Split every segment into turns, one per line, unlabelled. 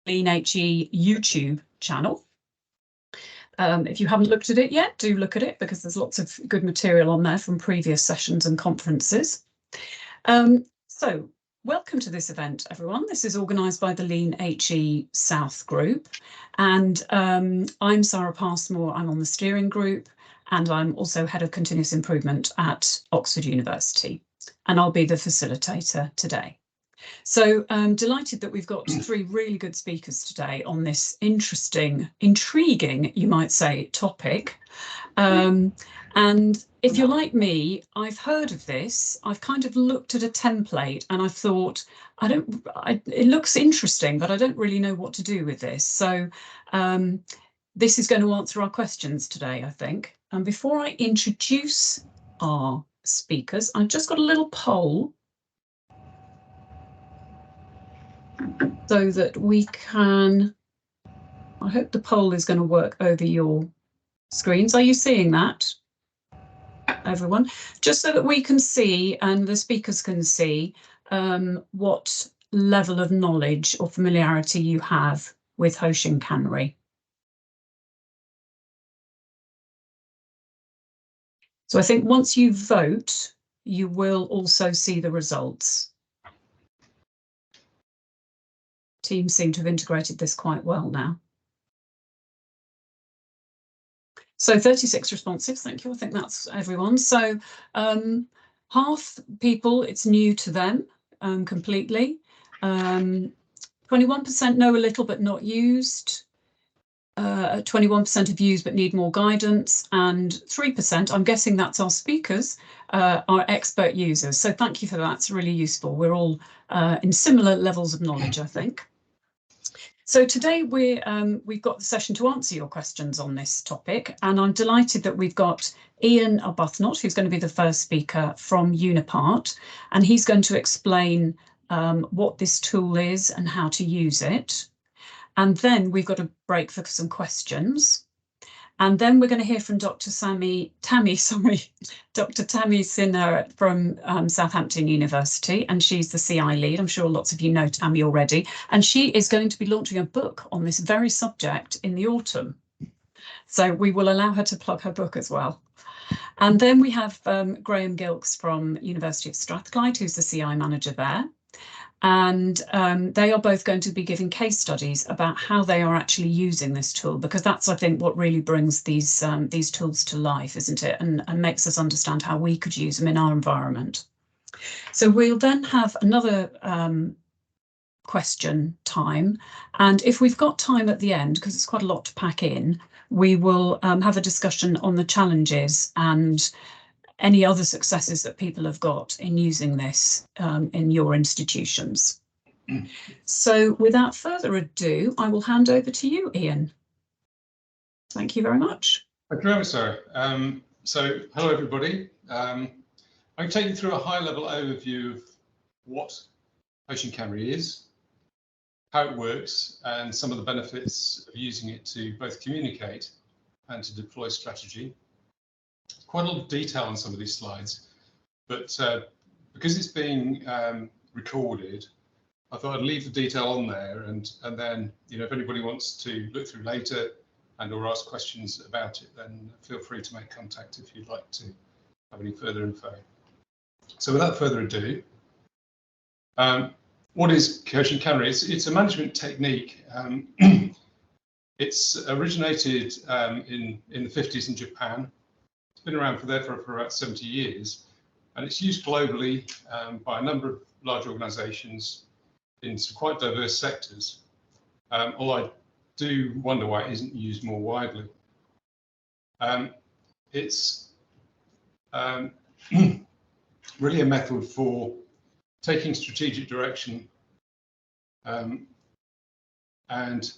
Lean HE YouTube channel. If you haven't looked at it yet, do look at it because there's lots of good material on there from previous sessions and conferences. So welcome to this event, everyone. This is organised by the Lean HE South Group, and I'm Sarah Passmore. I'm on the steering group, and I'm also Head of Continuous Improvement at Oxford University, and I'll be the facilitator today. So I'm delighted that we've got three really good speakers today on this interesting, intriguing, you might say, topic. And if you're like me, I've heard of this. I've kind of looked at a template and I thought, it looks interesting, but I don't really know what to do with this. So this is going to answer our questions today, I think. And before I introduce our speakers, I've just got a little poll so that we can, I hope the poll is going to work over your screens. Are you seeing that, everyone? Just so that we can see and the speakers can see what level of knowledge or familiarity you have with Hoshin Kanri. So I think once you vote, you will also see the results. Teams seem to have integrated this quite well now. So 36 responses, thank you. I think that's everyone. So half people, it's new to them completely. 21% know a little but not used. 21% have used but need more guidance, and 3%, I'm guessing that's our speakers, are expert users. So thank you for that, it's really useful. We're all in similar levels of knowledge, I think. So today we've got the session to answer your questions on this topic, and I'm delighted that we've got Ian Arbuthnott, who's going to be the first speaker from Unipart, and he's going to explain what this tool is and how to use it. And then we've got a break for some questions. And then we're going to hear from Dr. Tammi Sinha from Southampton University, and she's the CI lead. I'm sure lots of you know Tammi already, and she is going to be launching a book on this very subject in the autumn. So we will allow her to plug her book as well. And then we have Graeme Gilkes from University of Strathclyde, who's the CI manager there. And they are both going to be giving case studies about how they are actually using this tool, because that's, I think, what really brings these tools to life, isn't it? And makes us understand how we could use them in our environment. So we'll then have another question time. And if we've got time at the end, because it's quite a lot to pack in, we will have a discussion on the challenges and any other successes that people have got in using this in your institutions. So without further ado, I will hand over to you, Ian. Thank you very much.
Thank you very much, Sarah. So hello, everybody. I'm going to take you through a high-level overview of what Hoshin Kanri is, how it works, and some of the benefits of using it to both communicate and to deploy strategy. Quite a lot of detail on some of these slides, but because it's being recorded, I thought I'd leave the detail on there, and then, you know, if anybody wants to look through later and or ask questions about it, then feel free to make contact if you'd like to have any further info. So without further ado, what is Hoshin Kanri? It's a management technique. It's originated in the 50s in Japan. It's been around for about 70 years, and it's used globally by a number of large organisations in some quite diverse sectors. Although I do wonder why it isn't used more widely. It's really a method for taking strategic direction and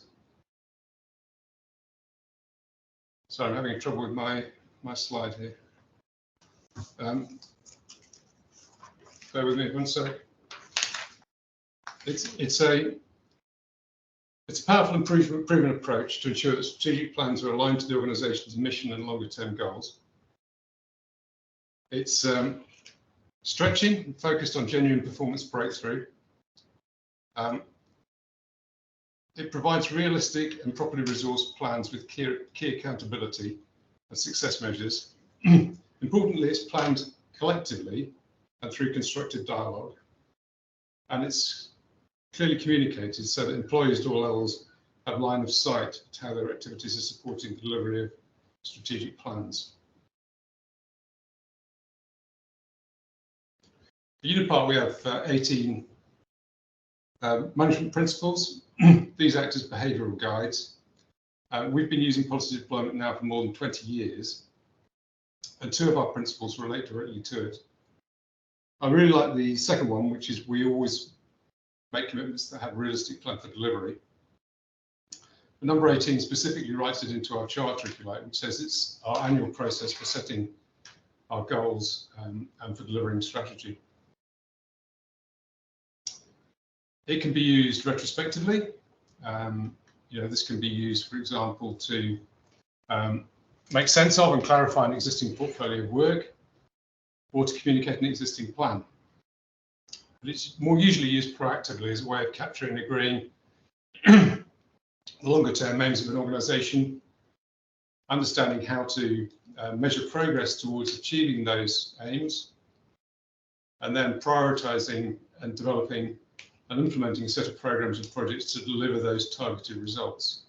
so I'm having trouble with my slide here. Bear with me one sec. It's a powerful improvement approach to ensure that strategic plans are aligned to the organisation's mission and longer-term goals. It's stretching and focused on genuine performance breakthrough. it provides realistic and properly resourced plans with key accountability and success measures. Importantly, it's planned collectively and through constructive dialogue, and it's clearly communicated so that employees at all levels have line of sight to how their activities are supporting the delivery of strategic plans. At Unipart, we have 18 management principles. These act as behavioural guides. We've been using policy deployment now for more than 20 years, and 2 of our principles relate directly to it. I really like the second one, which is we always make commitments that have a realistic plan for delivery. The number 18 specifically writes it into our charter, if you like, which says it's our annual process for setting our goals and for delivering strategy. It can be used retrospectively. This can be used, for example, to make sense of and clarify an existing portfolio of work, or to communicate an existing plan. But it's more usually used proactively as a way of capturing and agreeing the longer term aims of an organisation, understanding how to measure progress towards achieving those aims, and then prioritising and developing and implementing a set of programs and projects to deliver those targeted results.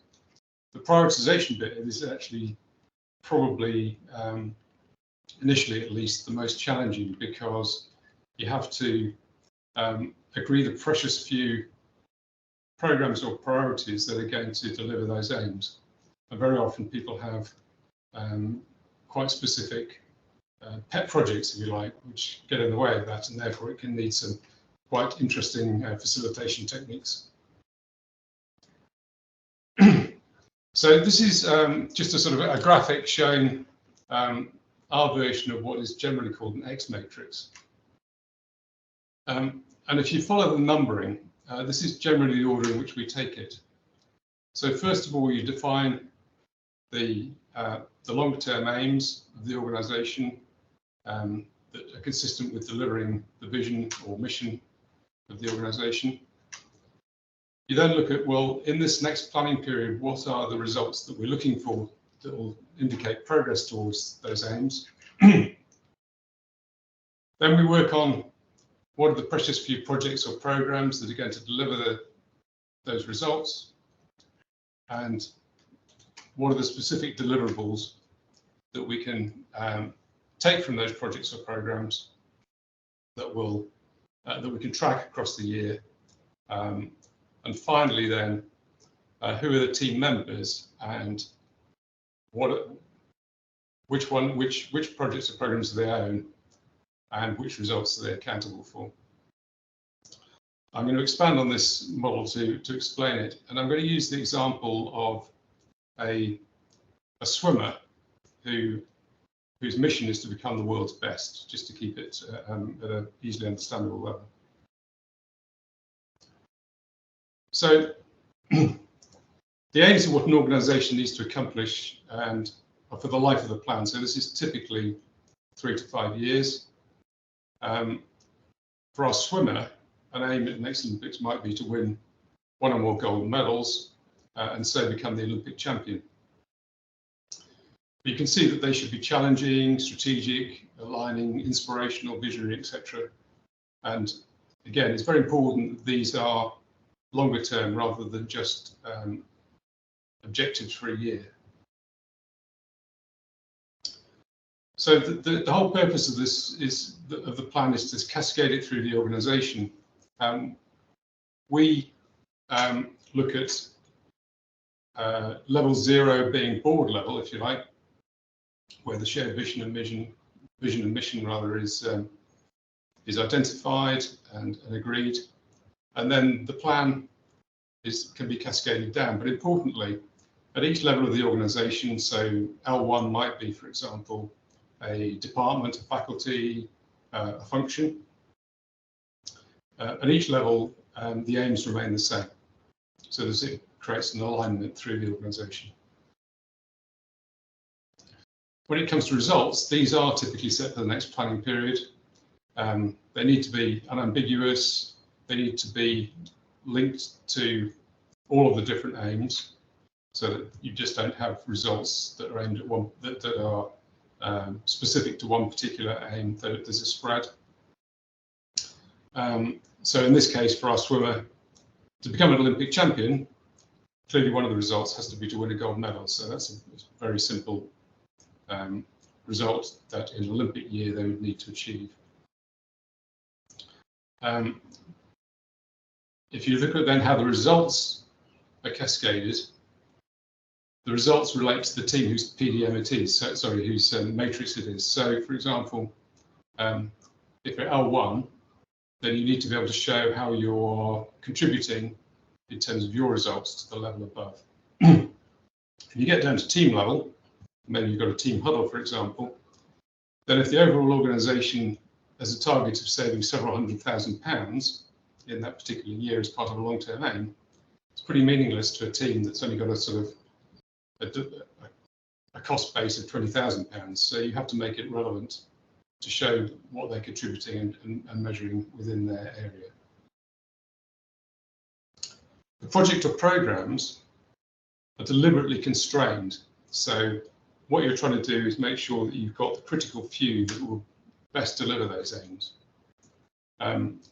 The prioritisation bit is actually probably, initially at least, the most challenging, because you have to agree the precious few programs or priorities that are going to deliver those aims. And very often people have quite specific pet projects, if you like, which get in the way of that, and therefore it can need some quite interesting facilitation techniques. So this is just a sort of a graphic showing our version of what is generally called an X matrix. And if you follow the numbering, this is generally the order in which we take it. So first of all, you define the longer-term aims of the organisation that are consistent with delivering the vision or mission of the organisation. You then look at, well, in this next planning period, what are the results that we're looking for that will indicate progress towards those aims? Then we work on what are the precious few projects or programs that are going to deliver those results, and what are the specific deliverables that we can take from those projects or programs that will that we can track across the year. And finally, then, who are the team members, and which projects or programs do they own, and which results are they accountable for? I'm going to expand on this model to explain it, and I'm going to use the example of a swimmer whose mission is to become the world's best, just to keep it at an easily understandable level. So the aims of what an organisation needs to accomplish and for the life of the plan. So this is typically 3 to 5 years. For our swimmer, an aim at the next Olympics might be to win 1 or more gold medals and so become the Olympic champion. But you can see that they should be challenging, strategic, aligning, inspirational, visionary, etc. And again, it's very important that these are longer term rather than just objectives for a year. So the whole purpose of this of the plan is to cascade it through the organisation. We look at level 0 being board level, if you like, where the shared vision and mission rather is identified and agreed, and then the plan can be cascaded down. But importantly, at each level of the organisation, so L1 might be, for example, a department, a faculty, a function. At each level, the aims remain the same, so it creates an alignment through the organisation. When it comes to results, these are typically set for the next planning period. They need to be unambiguous. They need to be linked to all of the different aims, so that you just don't have results that are aimed at one, that are specific to one particular aim. There's a spread. So in this case, for our swimmer, to become an Olympic champion, clearly one of the results has to be to win a gold medal. So that's a very simple result that in an Olympic year they would need to achieve. If you look at then how the results are cascaded, the results relate to the team whose PDM it is, so, sorry, whose matrix it is. So, for example, if you're L1, then you need to be able to show how you're contributing in terms of your results to the level above. If you get down to team level, and then you've got a team huddle, for example, then if the overall organisation has a target of saving several £100,000 in that particular year as part of a long-term aim, it's pretty meaningless to a team that's only got a sort of a cost base of £20,000. So you have to make it relevant to show what they're contributing and measuring within their area. The project or programs are deliberately constrained. So what you're trying to do is make sure that you've got the critical few that will best deliver those aims.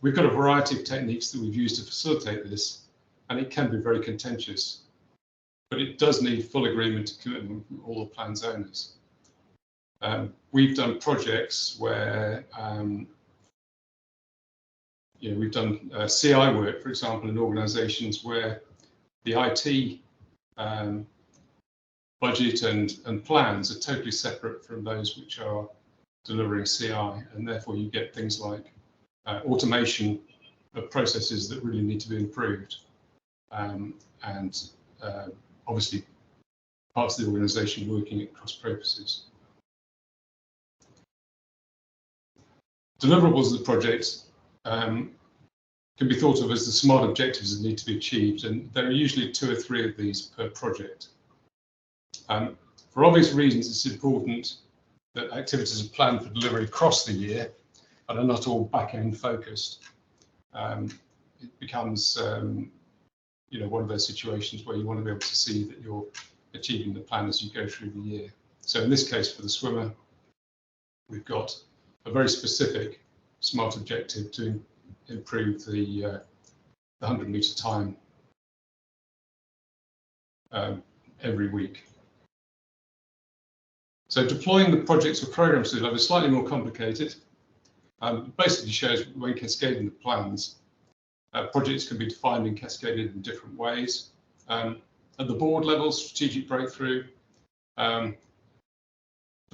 We've got a variety of techniques that we've used to facilitate this, and it can be very contentious, but it does need full agreement and commitment from all the plan's owners. We've done projects where we've done CI work, for example, in organisations where the IT budget and plans are totally separate from those which are delivering CI, and therefore you get things like automation of processes that really need to be improved, and obviously parts of the organisation working at cross purposes. Deliverables of the project can be thought of as the SMART objectives that need to be achieved, and there are usually 2 or 3 of these per project. For obvious reasons, it's important that activities are planned for delivery across the year and are not all back-end focused. It becomes one of those situations where you want to be able to see that you're achieving the plan as you go through the year. So in this case, for the swimmer, we've got a very specific SMART objective to improve the 100-metre time every week. So deploying the projects or programs to the level is slightly more complicated. Basically shows when cascading the plans, projects can be defined and cascaded in different ways. At the board level, strategic breakthrough, the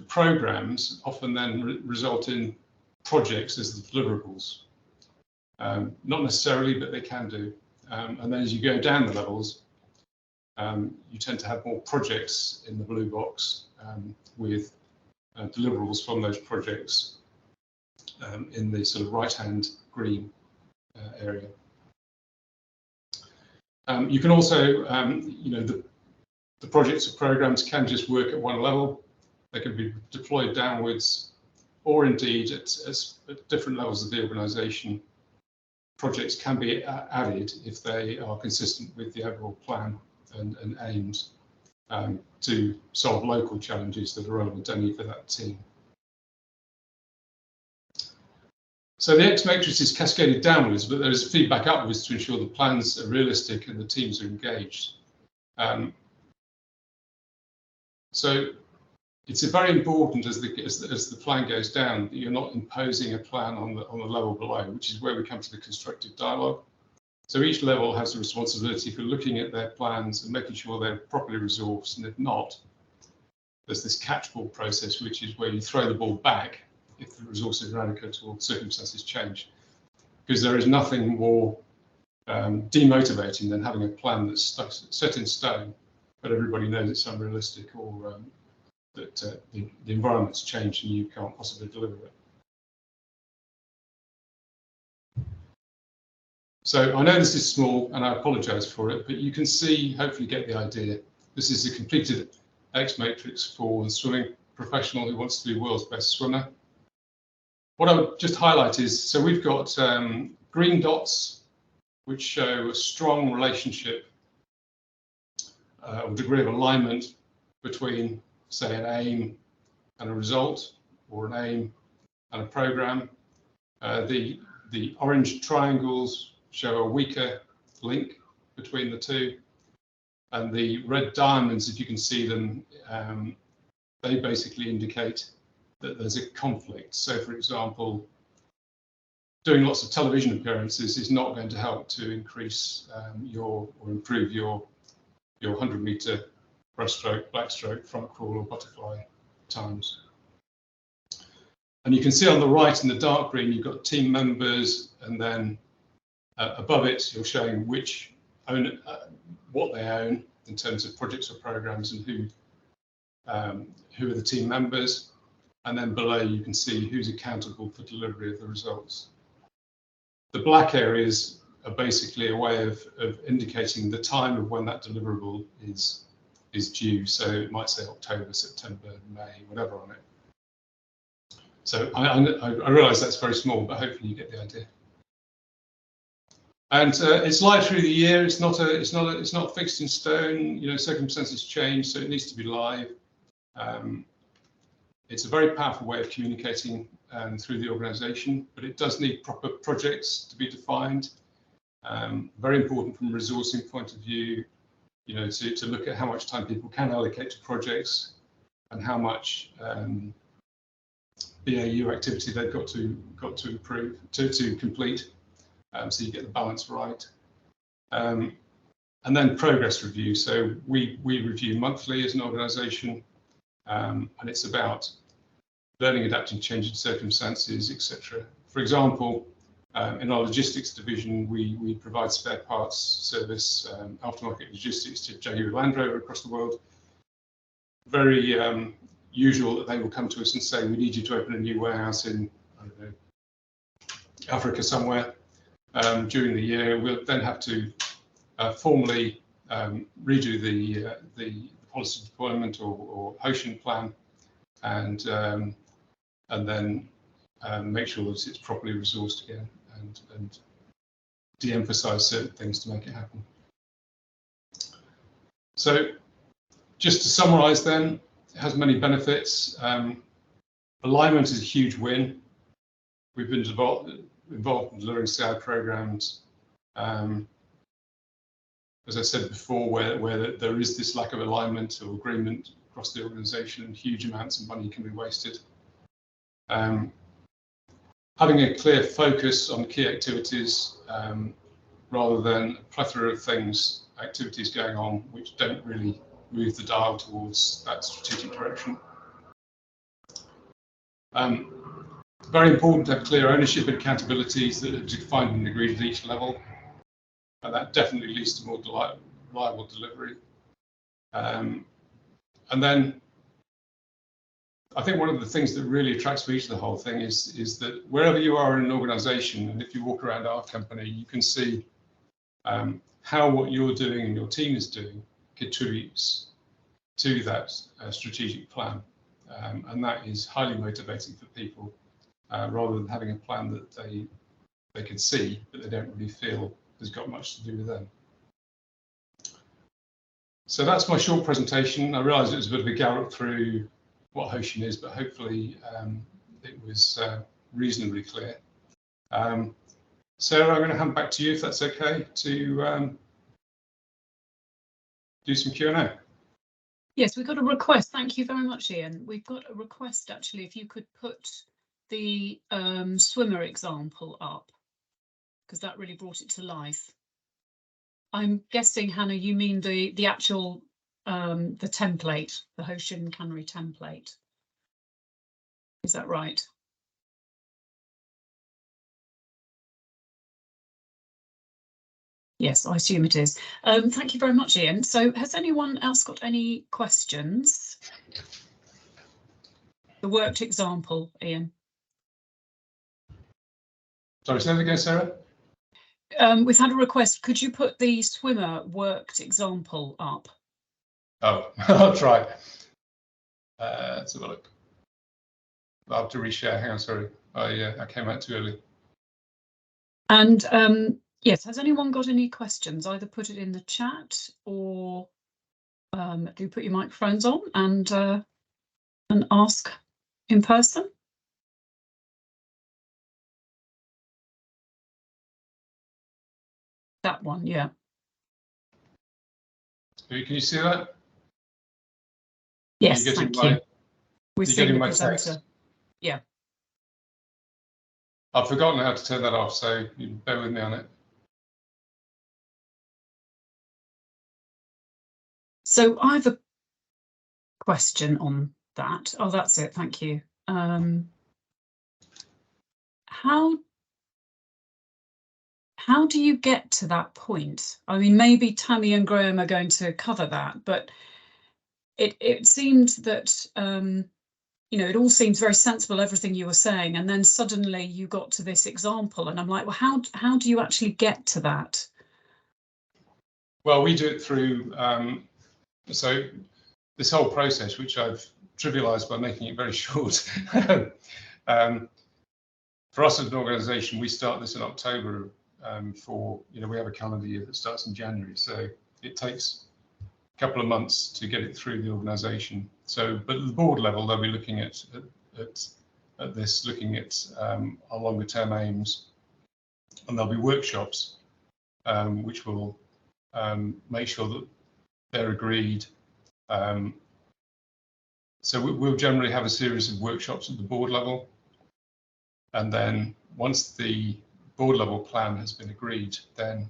programs often then result in projects as the deliverables. Not necessarily, but they can do. And then as you go down the levels, you tend to have more projects in the blue box with deliverables from those projects in the sort of right-hand green area. You can also, the projects or programs can just work at one level. They can be deployed downwards, or indeed at different levels of the organisation. Projects can be added if they are consistent with the overall plan and aims to solve local challenges that are relevant only for that team. So the X matrix is cascaded downwards, but there is feedback upwards to ensure the plans are realistic and the teams are engaged. So it's very important as the plan goes down that you're not imposing a plan on the level below, which is where we come to the constructive dialogue. So each level has a responsibility for looking at their plans and making sure they're properly resourced, and if not, there's this catch-ball process, which is where you throw the ball back if the resources are inadequate or circumstances change. Because there is nothing more demotivating than having a plan that's set in stone, but everybody knows it's unrealistic, or that the environment's changed and you can't possibly deliver it. So I know this is small and I apologise for it, but you can see, hopefully get the idea. This is a completed X matrix for the swimming professional who wants to be world's best swimmer. What I would just highlight is, so we've got green dots, which show a strong relationship or degree of alignment between, say, an aim and a result, or an aim and a program. The orange triangles show a weaker link between the two, and the red diamonds, if you can see them, they basically indicate that there's a conflict. So, for example, doing lots of television appearances is not going to help to increase or improve your 100-meter breaststroke, backstroke, front crawl, or butterfly times. And you can see on the right in the dark green, you've got team members, and then above it, you're showing which own what they own in terms of projects or programs, and who are the team members. And then below, you can see who's accountable for delivery of the results. The black areas are basically a way of indicating the time of when that deliverable is due. So it might say October, September, May, whatever on it. So I realise that's very small, but hopefully you get the idea. And it's live through the year. It's not fixed in stone. You know, circumstances change, so it needs to be live. It's a very powerful way of communicating through the organisation, but it does need proper projects to be defined. Very important from a resourcing point of view, you know, to look at how much time people can allocate to projects and how much BAU activity they've got to improve to complete, so you get the balance right. And then progress review. So we review monthly as an organisation, and it's about learning, adapting, changing circumstances, etc. For example, in our logistics division, we provide spare parts service, aftermarket logistics to Jaguar Land Rover across the world. Very usual that they will come to us and say, we need you to open a new warehouse in, I don't know, Africa somewhere during the year. We'll then have to formally redo the policy deployment or Hoshin plan, and then make sure that it's properly resourced again and de-emphasize certain things to make it happen. So just to summarize then, it has many benefits. Alignment is a huge win. We've been involved in delivering CI programs, as I said before, where there is this lack of alignment or agreement across the organisation, and huge amounts of money can be wasted. Having a clear focus on key activities rather than a plethora of activities going on which don't really move the dial towards that strategic direction. Very important to have clear ownership and accountabilities that are defined and agreed at each level, and that definitely leads to more reliable delivery. And then I think one of the things that really attracts me to the whole thing is that wherever you are in an organisation, and if you walk around our company, you can see how what you're doing and your team is doing contributes to that strategic plan, and that is highly motivating for people, rather than having a plan that they can see but they don't really feel has got much to do with them. So that's my short presentation. I realised it was a bit of a gallop through what Hoshin is, but hopefully it was reasonably clear. Sarah, I'm going to hand back to you, if that's okay, to do some Q&A.
Yes, we've got a request. Thank you very much, Ian. We've got a request, actually, if you could put the swimmer example up, because that really brought it to life. I'm guessing, Hannah, you mean the actual the template, the Hoshin Kanri template. Is that right? Yes, I assume it is. Thank you very much, Ian. So has anyone else got any questions? The worked example, Ian.
Sorry, say that again, Sarah?
We've had a request. Could you put the swimmer worked example up?
Oh, I'll try. Let's have a look. I'll have to reshare. Hang on, sorry. I came out too early.
And yes, has anyone got any questions? Either put it in the chat or do put your microphones on and ask in person. That one, yeah.
Can you see that?
Yes, thank you. We're seeing the presenter.
Text?
Yeah.
I've forgotten how to turn that off, so you bear with me on it.
So I have a question on that. Oh, that's it. Thank you. How do you get to that point? I mean, maybe Tammi and Graeme are going to cover that, but it seemed that you know, it all seems very sensible, everything you were saying, and then suddenly you got to this example, and I'm like, well, how do you actually get to that?
Well, we do it through so this whole process, which I've trivialized by making it very short. For us as an organisation, we start this in October. We have a calendar year that starts in January, so it takes a couple of months to get it through the organisation. So, but at the board level, they'll be looking at this, looking at our longer term aims, and there'll be workshops which will make sure that they're agreed. So we'll generally have a series of workshops at the board level, and then once the board level plan has been agreed, then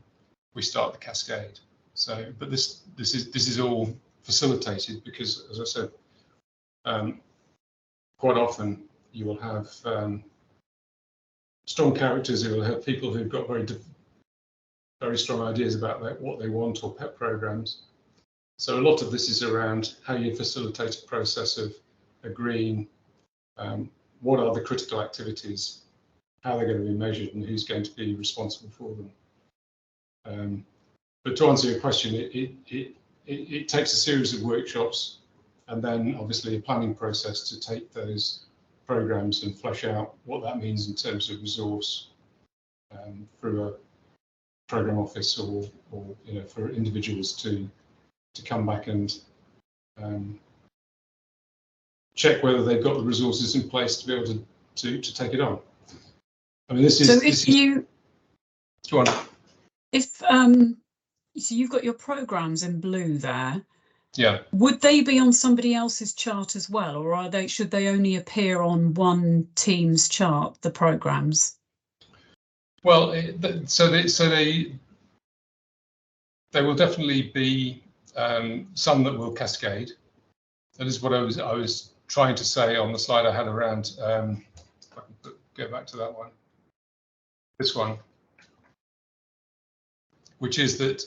we start the cascade. So, but this is all facilitated because, as I said, quite often you will have strong characters. You will have people who've got very strong ideas about what they want or pet programs. So a lot of this is around how you facilitate a process of agreeing what are the critical activities, how they're going to be measured, and who's going to be responsible for them. But to answer your question, it takes a series of workshops and then obviously a planning process to take those programs and flesh out what that means in terms of resource through a program office or for individuals to come back and check whether they've got the resources in place to be able to take it on. I mean, this is.
So if you,
go on.
If so you've got your programs in blue there.
Yeah.
Would they be on somebody else's chart as well, or should they only appear on one team's chart, the programs?
Well, they will definitely be some that will cascade. That is what I was trying to say on the slide I had around. If I can go back to that one. This one, which is that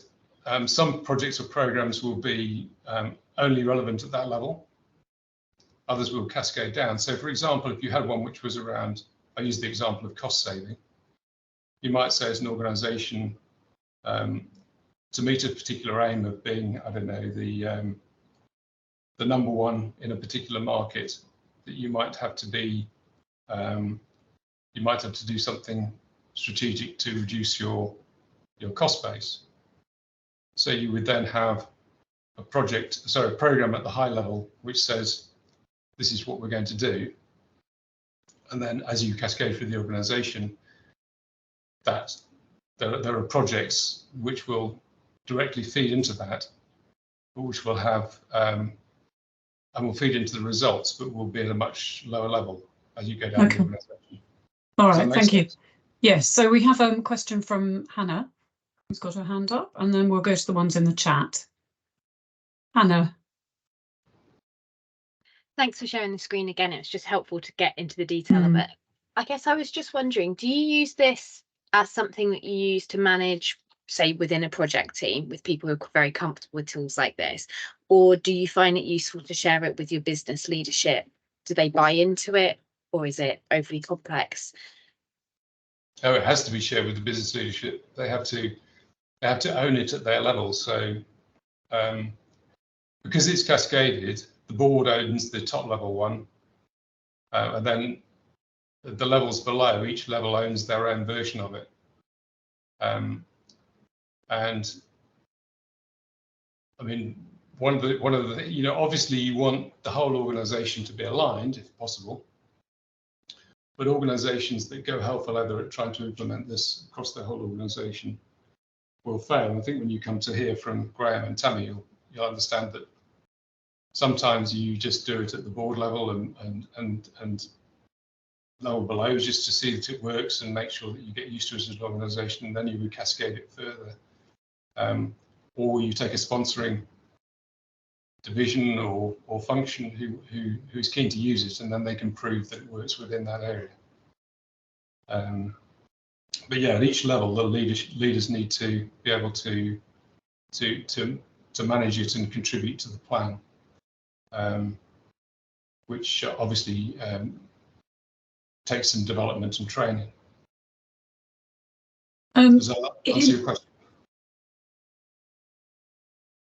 some projects or programs will be only relevant at that level. Others will cascade down. So, for example, if you had one which was around, I use the example of cost saving, you might say as an organisation, to meet a particular aim of being, I don't know, the number one in a particular market, that you might have to be, you might have to do something strategic to reduce your cost base. So you would then have a program at the high level which says this is what we're going to do, and then as you cascade through the organisation, that there are projects which will directly feed into that, but which will have and will feed into the results, but will be at a much lower level as you go down the organisation.
All right, thank you. Yes, so we have a question from Hannah, who's got her hand up, and then we'll go to the ones in the chat. Hannah.
Thanks for sharing the screen again. It's just helpful to get into the detail of it. I guess I was just wondering, do you use this as something that you use to manage, say, within a project team with people who are very comfortable with tools like this? Or do you find it useful to share it with your business leadership? Do they buy into it, or is it overly complex?
Oh, it has to be shared with the business leadership. They have to own it at their level. So because it's cascaded, the board owns the top level one, and then the levels below, each level owns their own version of it. And I mean, one of the obviously you want the whole organisation to be aligned if possible, but organisations that go hell for leather at trying to implement this across their whole organisation will fail. And I think when you come to hear from Graeme and Tammi, you'll understand that sometimes you just do it at the board level and level below, just to see that it works and make sure that you get used to it as an organisation, and then you would cascade it further. Or you take a sponsoring division or function who's keen to use it, and then they can prove that it works within that area. But yeah, at each level, the leaders need to be able to manage it and contribute to the plan, which obviously takes some development and training. Does that answer your question?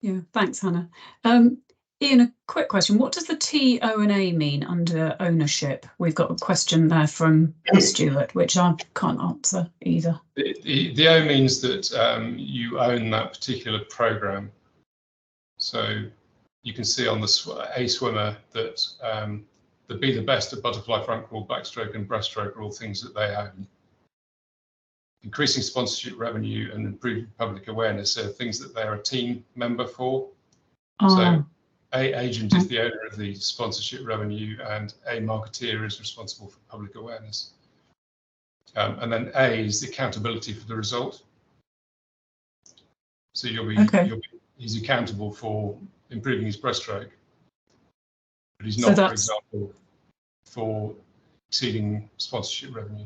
Yeah, thanks, Hannah. Ian, a quick question. What does the T-O&A mean under ownership? We've got a question there from Stuart, which I can't answer either.
The O means that you own that particular program. So you can see on the A swimmer that the Be the Best at butterfly front crawl, backstroke and breaststroke are all things that they own. Increasing sponsorship revenue and improving public awareness are things that they're a team member for. So A agent is the owner of the sponsorship revenue, and A marketeer is responsible for public awareness. And then A is the accountability for the result. So he's accountable for improving his breaststroke, but he's not, for example, for exceeding sponsorship revenue.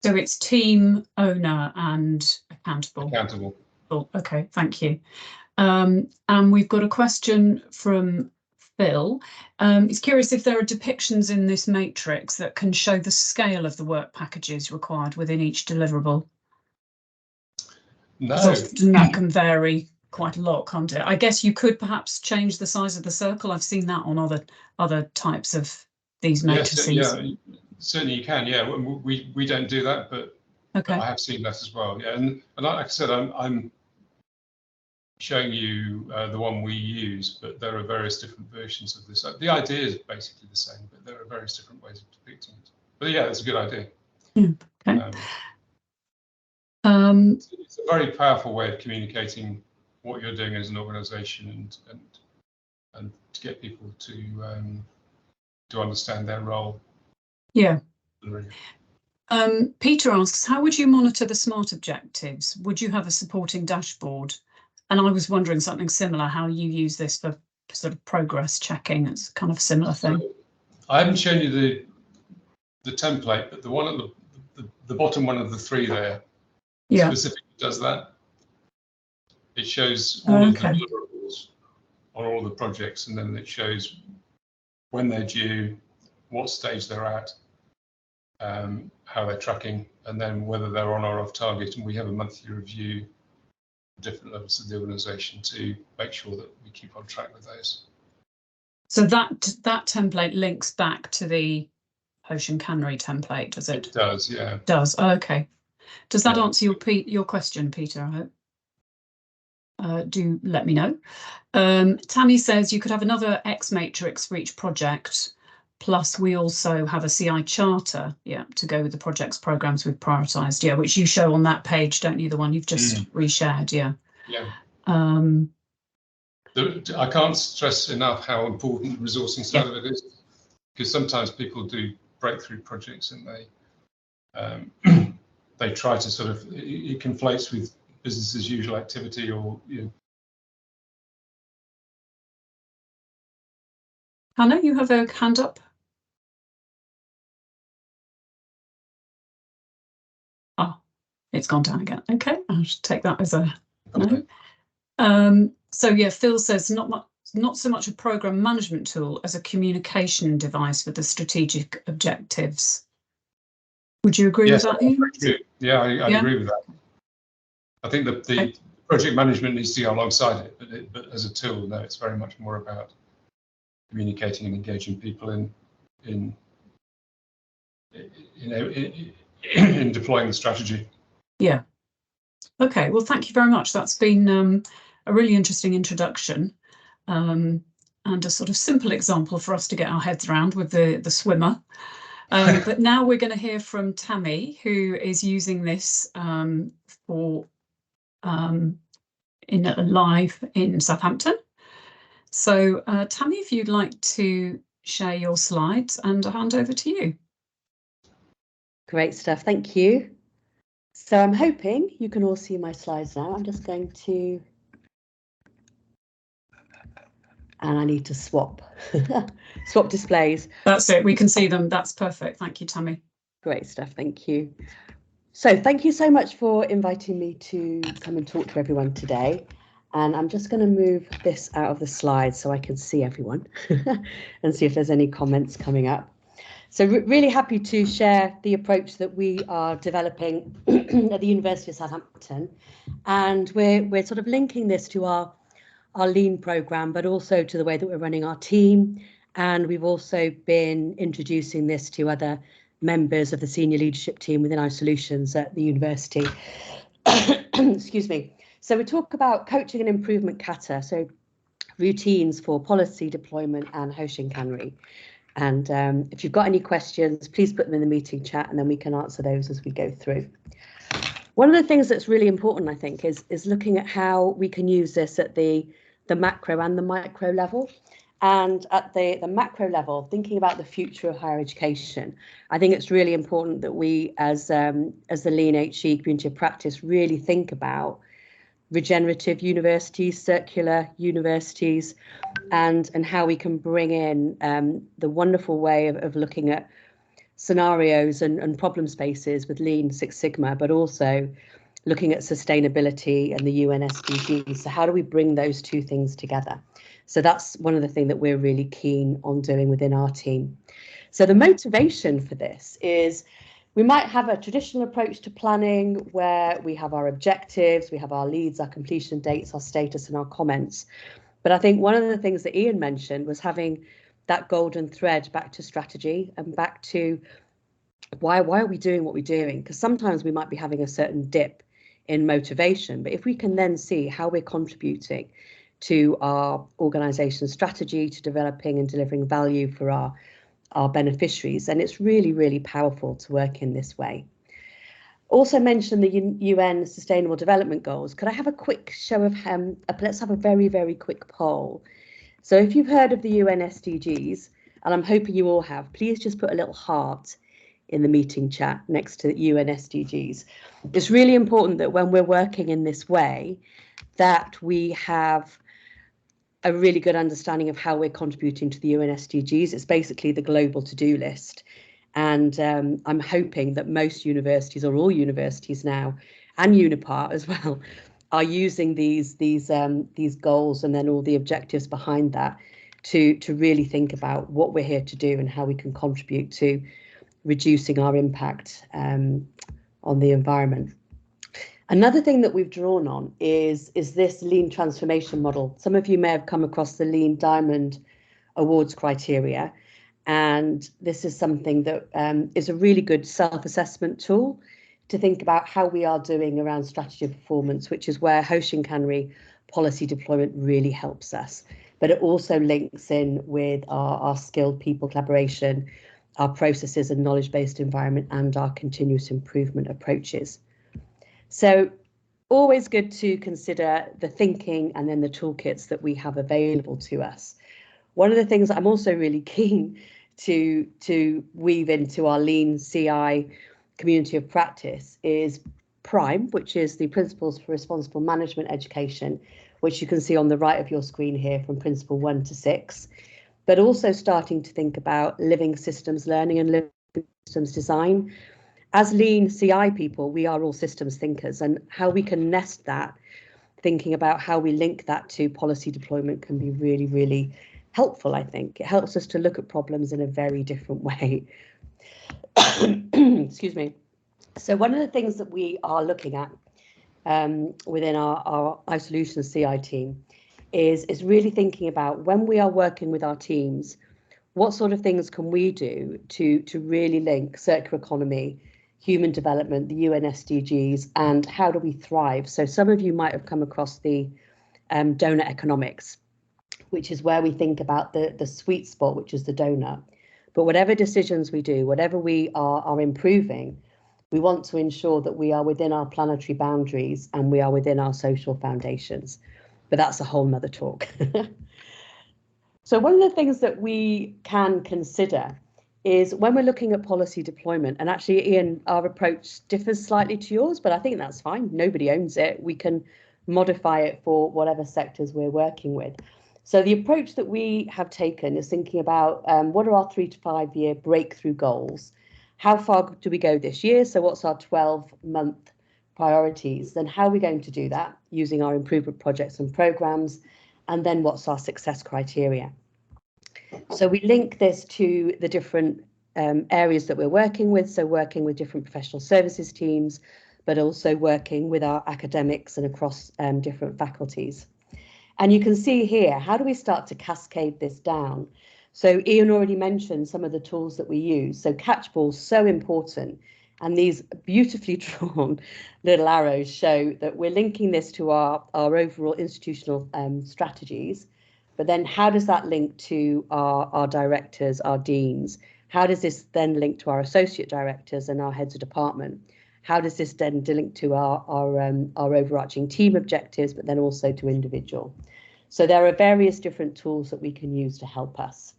So it's team, owner and accountable.
Accountable.
Oh, okay, thank you. And we've got a question from Phil. He's curious if there are depictions in this matrix that can show the scale of the work packages required within each deliverable.
No.
Often that can vary quite a lot, can't it? I guess you could perhaps change the size of the circle. I've seen that on other types of these matrices.
Yes, yeah, certainly you can. Yeah, we don't do that, but
okay.
I have seen that as well. Yeah, and like I said, I'm showing you the one we use, but there are various different versions of this. The idea is basically the same, but there are various different ways of depicting it. But yeah, it's a good idea.
Yeah, okay.
It's a very powerful way of communicating what you're doing as an organisation and to get people to understand their role.
Yeah. Peter asks, how would you monitor the SMART objectives? Would you have a supporting dashboard? And I was wondering something similar, how you use this for sort of progress checking. It's kind of a similar thing.
So, I haven't shown you the template, but the one at the bottom one of the three there specifically does that. It shows all of the deliverables on all the projects, and then it shows when they're due, what stage they're at, how they're tracking, and then whether they're on or off target. And we have a monthly review at different levels of the organisation to make sure that we keep on track with those.
So that template links back to the Hoshin Kanri template, does it?
It does, yeah.
It does. Oh, okay. Does that answer your question, Peter? I hope. Do let me know. Tammi says you could have another X matrix for each project. Plus, we also have a CI charter, to go with the projects programs we've prioritised, which you show on that page, don't you? The one you've just reshared,
Yeah. I can't stress enough how important the resourcing side of it is, because sometimes people do breakthrough projects and they try to sort of, it conflates with business as usual activity, or
Hannah, you have a hand up. Oh, it's gone down again. Okay, I'll just take that as a no. So yeah, Phil says not so much a program management tool as a communication device for the strategic objectives. Would you agree with that, Ian?
Yeah, I agree with that. I think the project management needs to go alongside it, but as a tool, no, it's very much more about communicating and engaging people in deploying the strategy.
Yeah. Okay. Well, thank you very much. That's been a really interesting introduction. and a sort of simple example for us to get our heads around with the swimmer. But now we're going to hear from Tammi, who is using this for live in Southampton. So Tammi, if you'd like to share your slides, and I'll hand over to you.
Great stuff, thank you. So I'm hoping you can all see my slides now. I'm just going to, and I need to swap displays.
That's it, we can see them. That's perfect. Thank you, Tammi.
Great stuff, thank you. So thank you so much for inviting me to come and talk to everyone today. And I'm just going to move this out of the slide so I can see everyone and see if there's any comments coming up. So really happy to share the approach that we are developing at the University of Southampton. And we're sort of linking this to our lean programme, but also to the way that we're running our team. And we've also been introducing this to other members of the senior leadership team within our solutions at the university. Excuse me. So we talk about coaching and improvement kata, so routines for policy deployment and Hoshin Kanri. And if you've got any questions, please put them in the meeting chat and then we can answer those as we go through. One of the things that's really important, I think, is looking at how we can use this at the macro and the micro level. And at the macro level, thinking about the future of higher education, I think it's really important that we, as the Lean HE community of practice, really think about regenerative universities, circular universities, and how we can bring in the wonderful way of looking at scenarios and problem spaces with Lean Six Sigma, but also looking at sustainability and the UN SDGs. So how do we bring those two things together? So that's one of the things that we're really keen on doing within our team. So the motivation for this is we might have a traditional approach to planning where we have our objectives, we have our leads, our completion dates, our status and our comments. But I think one of the things that Ian mentioned was having that golden thread back to strategy and back to why are we doing what we're doing? Because sometimes we might be having a certain dip in motivation, but if we can then see how we're contributing to our organisation strategy, to developing and delivering value for our beneficiaries, and it's really, really powerful to work in this way. Also mentioned the UN Sustainable Development Goals. Could I have a quick show of let's have a very, very quick poll. So if you've heard of the UN SDGs, and I'm hoping you all have, please just put a little heart in the meeting chat next to the UN SDGs. It's really important that when we're working in this way, that we have a really good understanding of how we're contributing to the UN SDGs. It's basically the global to-do list. And I'm hoping that most universities, or all universities now, and Unipart as well, are using these goals and then all the objectives behind that to really think about what we're here to do and how we can contribute to reducing our impact on the environment. Another thing that we've drawn on is this lean transformation model. Some of you may have come across the Lean Diamond Awards criteria, and this is something that is a really good self-assessment tool to think about how we are doing around strategy performance, which is where Hoshin Kanri policy deployment really helps us. But it also links in with our skilled people collaboration, our processes and knowledge-based environment, and our continuous improvement approaches. So always good to consider the thinking and then the toolkits that we have available to us. One of the things that I'm also really keen to weave into our Lean CI community of practice is PRIME, which is the Principles for Responsible Management Education, which you can see on the right of your screen here from Principle 1 to 6, but also starting to think about living systems learning and living systems design. As Lean CI people, we are all systems thinkers, and how we can nest that, thinking about how we link that to policy deployment can be really, really helpful, I think. It helps us to look at problems in a very different way. Excuse me. So one of the things that we are looking at within our iSolutions CI team is really thinking about when we are working with our teams, what sort of things can we do to really link circular economy, human development, the UN SDGs, and how do we thrive? So some of you might have come across the donut economics, which is where we think about the sweet spot, which is the donut. But whatever decisions we do, whatever we are improving, we want to ensure that we are within our planetary boundaries and we are within our social foundations. But that's a whole nother talk. So one of the things that we can consider is when we're looking at policy deployment, and actually, Ian, our approach differs slightly to yours, but I think that's fine. Nobody owns it. We can modify it for whatever sectors we're working with. So the approach that we have taken is thinking about what are our 3 to 5 year breakthrough goals? How far do we go this year? So what's our 12-month priorities? Then how are we going to do that using our improvement projects and programs? And then what's our success criteria? So we link this to the different areas that we're working with. So working with different professional services teams, but also working with our academics and across different faculties. And you can see here, how do we start to cascade this down? So Ian already mentioned some of the tools that we use. So catchball's so important. And these beautifully drawn little arrows show that we're linking this to our overall institutional strategies. But then how does that link to our directors, our deans? How does this then link to our associate directors and our heads of department? How does this then link to our overarching team objectives, but then also to individual? So there are various different tools that we can use to help us.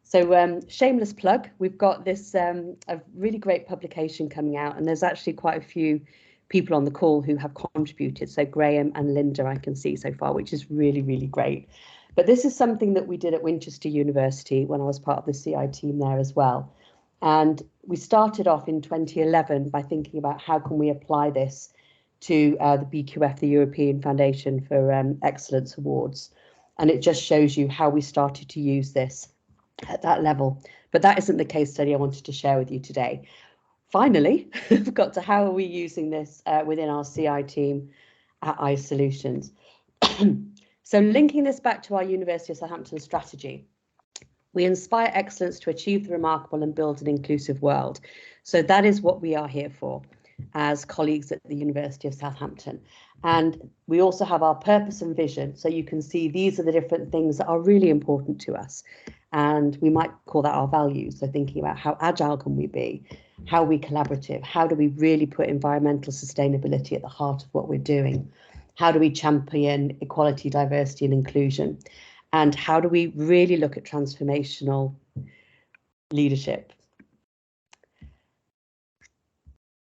So shameless plug, we've got this a really great publication coming out, and there's actually quite a few people on the call who have contributed. So Graeme and Linda I can see so far, which is really, really great. But this is something that we did at Winchester University when I was part of the CI team there as well. And we started off in 2011 by thinking about how can we apply this to the BQF, the European Foundation for Excellence Awards. And it just shows you how we started to use this at that level. But that isn't the case study I wanted to share with you today. Finally, we've got to how are we using this within our CI team at iSolutions. So linking this back to our University of Southampton strategy, we inspire excellence to achieve the remarkable and build an inclusive world. So that is what we are here for as colleagues at the University of Southampton. And we also have our purpose and vision. So you can see these are the different things that are really important to us. And we might call that our values. So thinking about how agile can we be, how are we collaborative, how do we really put environmental sustainability at the heart of what we're doing? How do we champion equality, diversity and inclusion? And how do we really look at transformational leadership?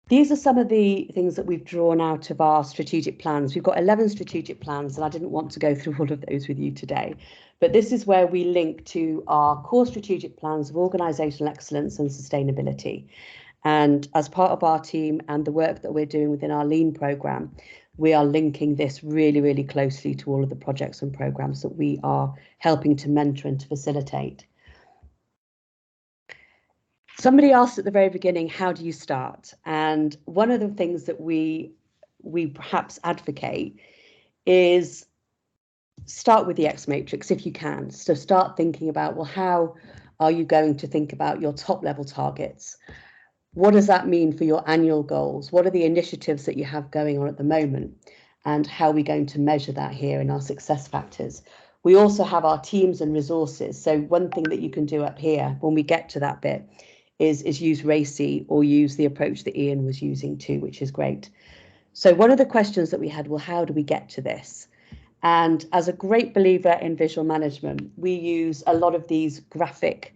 These are some of the things that we've drawn out of our strategic plans. We've got 11 strategic plans, and I didn't want to go through all of those with you today. But this is where we link to our core strategic plans of organisational excellence and sustainability. And as part of our team and the work that we're doing within our Lean programme, we are linking this really, really closely to all of the projects and programmes that we are helping to mentor and to facilitate. Somebody asked at the very beginning, how do you start? And one of the things that we perhaps advocate is start with the X matrix if you can. So start thinking about, well, how are you going to think about your top level targets? What does that mean for your annual goals? What are the initiatives that you have going on at the moment? And how are we going to measure that here in our success factors? We also have our teams and resources. So one thing that you can do up here when we get to that bit is use RACI or use the approach that Ian was using too, which is great. So one of the questions that we had, well, how do we get to this? And as a great believer in visual management, we use a lot of these graphic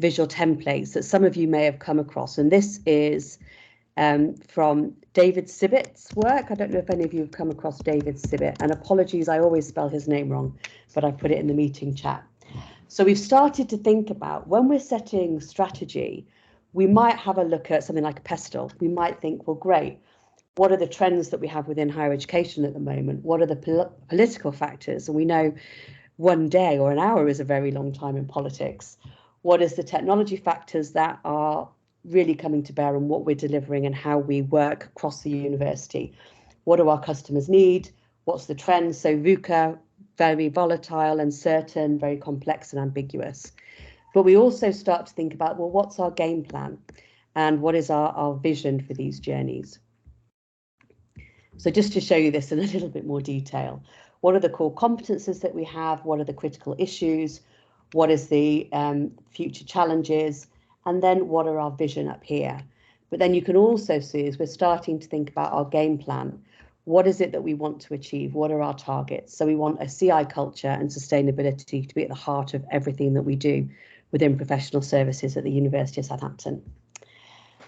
visual templates that some of you may have come across. And this is from David Sibbitt's work. I don't know if any of you have come across David Sibbett, and apologies, I always spell his name wrong, but I put it in the meeting chat. So we've started to think about when we're setting strategy, we might have a look at something like a pestle. We might think, well, great. What are the trends that we have within higher education at the moment? What are the political factors? And we know one day or an hour is a very long time in politics. What is the technology factors that are really coming to bear on what we're delivering and how we work across the university? What do our customers need? What's the trend? So VUCA, very volatile, uncertain, very complex and ambiguous. But we also start to think about, well, what's our game plan? And what is our vision for these journeys? So just to show you this in a little bit more detail, What are the core competences that we have? What are the critical issues? What is the future challenges? And then what are our vision up here? But then you can also see as we're starting to think about our game plan, what is it that we want to achieve? What are our targets? So we want a CI culture and sustainability to be at the heart of everything that we do within professional services at the University of Southampton.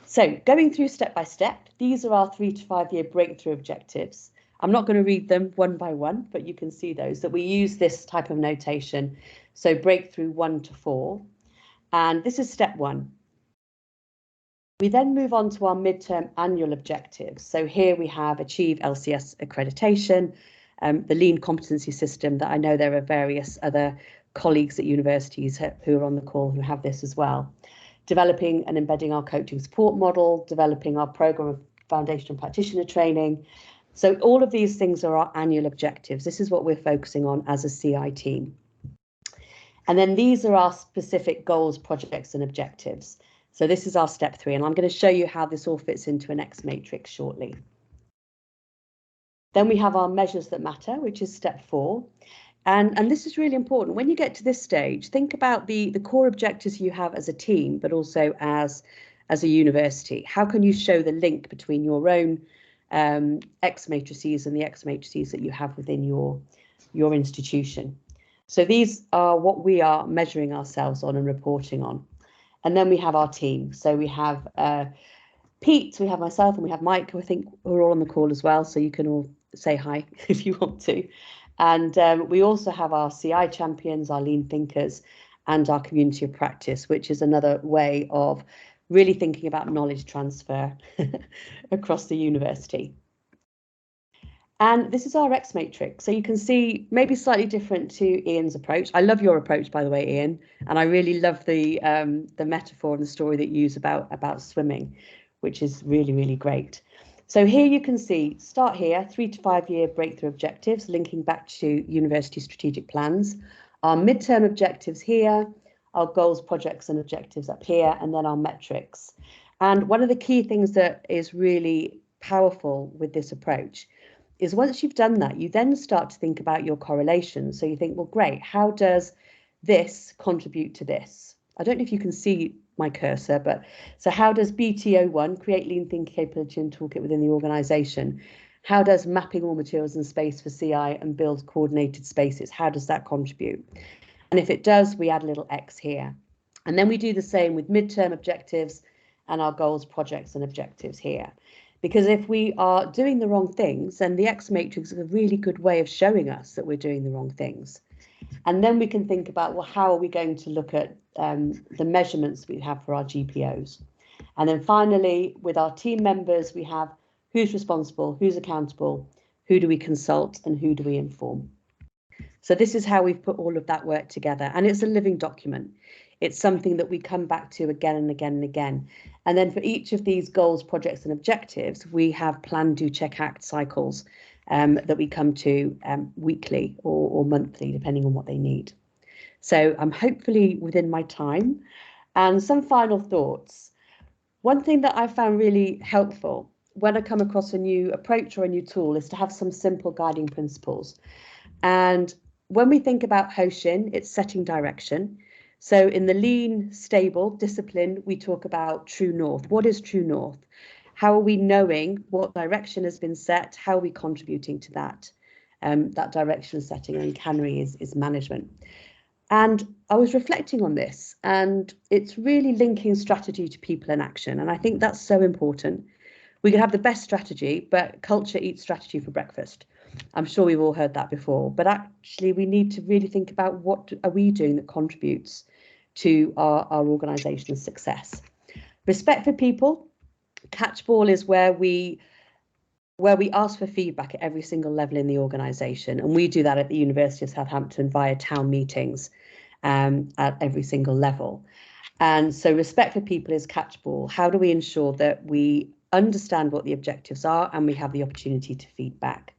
So going through step by step, these are our 3 to 5 year breakthrough objectives. I'm not going to read them one by one, but you can see those, that we use this type of notation. So breakthrough 1 to 4. And this is step 1. We then move on to our midterm annual objectives. So here we have achieve LCS accreditation, the lean competency system that I know there are various other colleagues at universities who are on the call who have this as well. Developing and embedding our coaching support model, developing our program of foundation and practitioner training. So all of these things are our annual objectives. This is what we're focusing on as a CI team. And then these are our specific goals, projects and objectives. So this is our step 3, and I'm going to show you how this all fits into an X matrix shortly. Then we have our measures that matter, which is step 4. And this is really important. When you get to this stage, think about the core objectives you have as a team, but also as a university. How can you show the link between your own X matrices and the X matrices that you have within your institution? So these are what we are measuring ourselves on and reporting on. And then we have our team. So we have Pete, we have myself, and we have Mike, who I think we're all on the call as well. So you can all say hi if you want to. And we also have our CI champions, our lean thinkers, and our community of practice, which is another way of really thinking about knowledge transfer across the university. And this is our X matrix. So you can see maybe slightly different to Ian's approach. I love your approach, by the way, Ian. And I really love the metaphor and the story that you use about swimming, which is really, really great. So here you can see, start here, 3 to 5 year breakthrough objectives, linking back to university strategic plans. Our midterm objectives here, our goals, projects and objectives up here, and then our metrics. And one of the key things that is really powerful with this approach is once you've done that, you then start to think about your correlations. So you think, well, great, how does this contribute to this? I don't know if you can see my cursor, but so how does BTO1, create lean thinking capability and toolkit within the organisation? How does mapping all materials and space for CI and build coordinated spaces? How does that contribute? And if it does, we add a little X here. And then we do the same with midterm objectives and our goals, projects and objectives here. Because if we are doing the wrong things, then the X matrix is a really good way of showing us that we're doing the wrong things. And then we can think about, well, how are we going to look at the measurements we have for our GPOs? And then finally, with our team members, we have who's responsible, who's accountable, who do we consult, and who do we inform? So this is how we've put all of that work together. And it's a living document. It's something that we come back to again and again and again. And then for each of these goals, projects and objectives, we have plan, do, check, act cycles that we come to weekly or monthly, depending on what they need. So I'm hopefully within my time. And some final thoughts. One thing that I found really helpful when I come across a new approach or a new tool is to have some simple guiding principles. And when we think about Hoshin, it's setting direction. So in the lean, stable discipline, we talk about true north. What is true north? How are we knowing what direction has been set? How are we contributing to that? That direction setting, and Kanri is management. And I was reflecting on this, and it's really linking strategy to people and action. And I think that's so important. We can have the best strategy, but culture eats strategy for breakfast. I'm sure we've all heard that before, but actually we need to really think about what are we doing that contributes to our organisation's success. Respect for people. Catchball is where we ask for feedback at every single level in the organisation, and we do that at the University of Southampton via town meetings at every single level. And so respect for people is catchball. How do we ensure that we understand what the objectives are and we have the opportunity to feedback?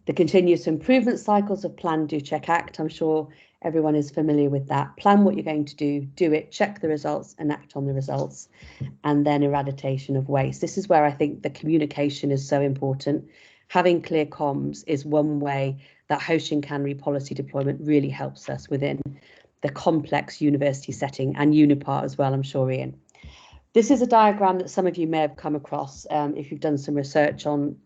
The continuous improvement cycles of plan, do, check, act. I'm sure everyone is familiar with that. Plan what you're going to do it, check the results and act on the results. And then eradication of waste. This is where I think the communication is so important. Having clear comms is one way that Hoshin Kanri policy deployment really helps us within the complex university setting, and Unipart as well, I'm sure, Ian. This is a diagram that some of you may have come across if you've done some research on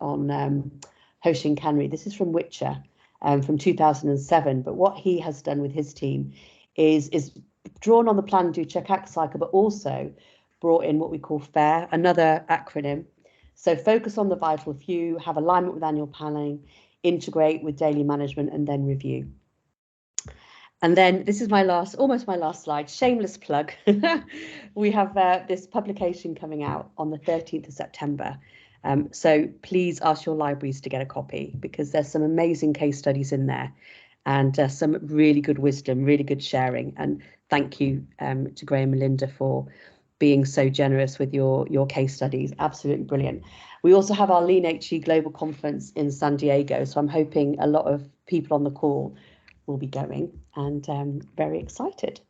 Hoshin Kanri. This is from Witcher from 2007, but what he has done with his team is drawn on the plan do check act cycle, but also brought in what we call FAIR, another acronym. So focus on the vital few, have alignment with annual planning, integrate with daily management, and then review. And then this is almost my last slide, shameless plug. We have this publication coming out on the 13th of September. So please ask your libraries to get a copy, because there's some amazing case studies in there and some really good wisdom, really good sharing. And thank you to Graeme and Linda for being so generous with your case studies. Absolutely brilliant. We also have our Lean HE Global Conference in San Diego. So I'm hoping a lot of people on the call will be going, and very excited.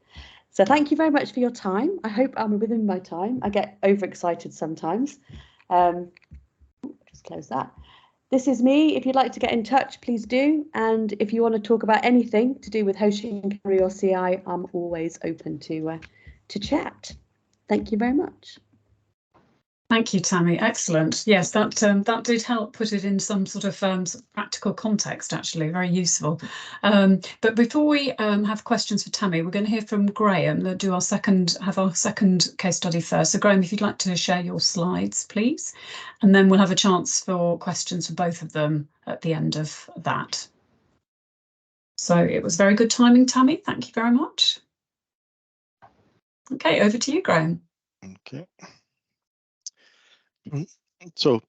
So thank you very much for your time. I hope I'm within my time. I get overexcited sometimes. Just close that. This is me. If you'd like to get in touch, please do. And if you want to talk about anything to do with Hoshin Kanri or CI, I'm always open to chat. Thank you very much.
Thank you, Tammi. Excellent. Yes, that did help put it in some sort of practical context, actually, very useful. But before we have questions for Tammi, we're going to hear from Graeme. We'll do our second case study first. So Graeme, if you'd like to share your slides, please, and then we'll have a chance for questions for both of them at the end of that. So it was very good timing, Tammi. Thank you very much. Okay, over to you, Graeme.
Okay. So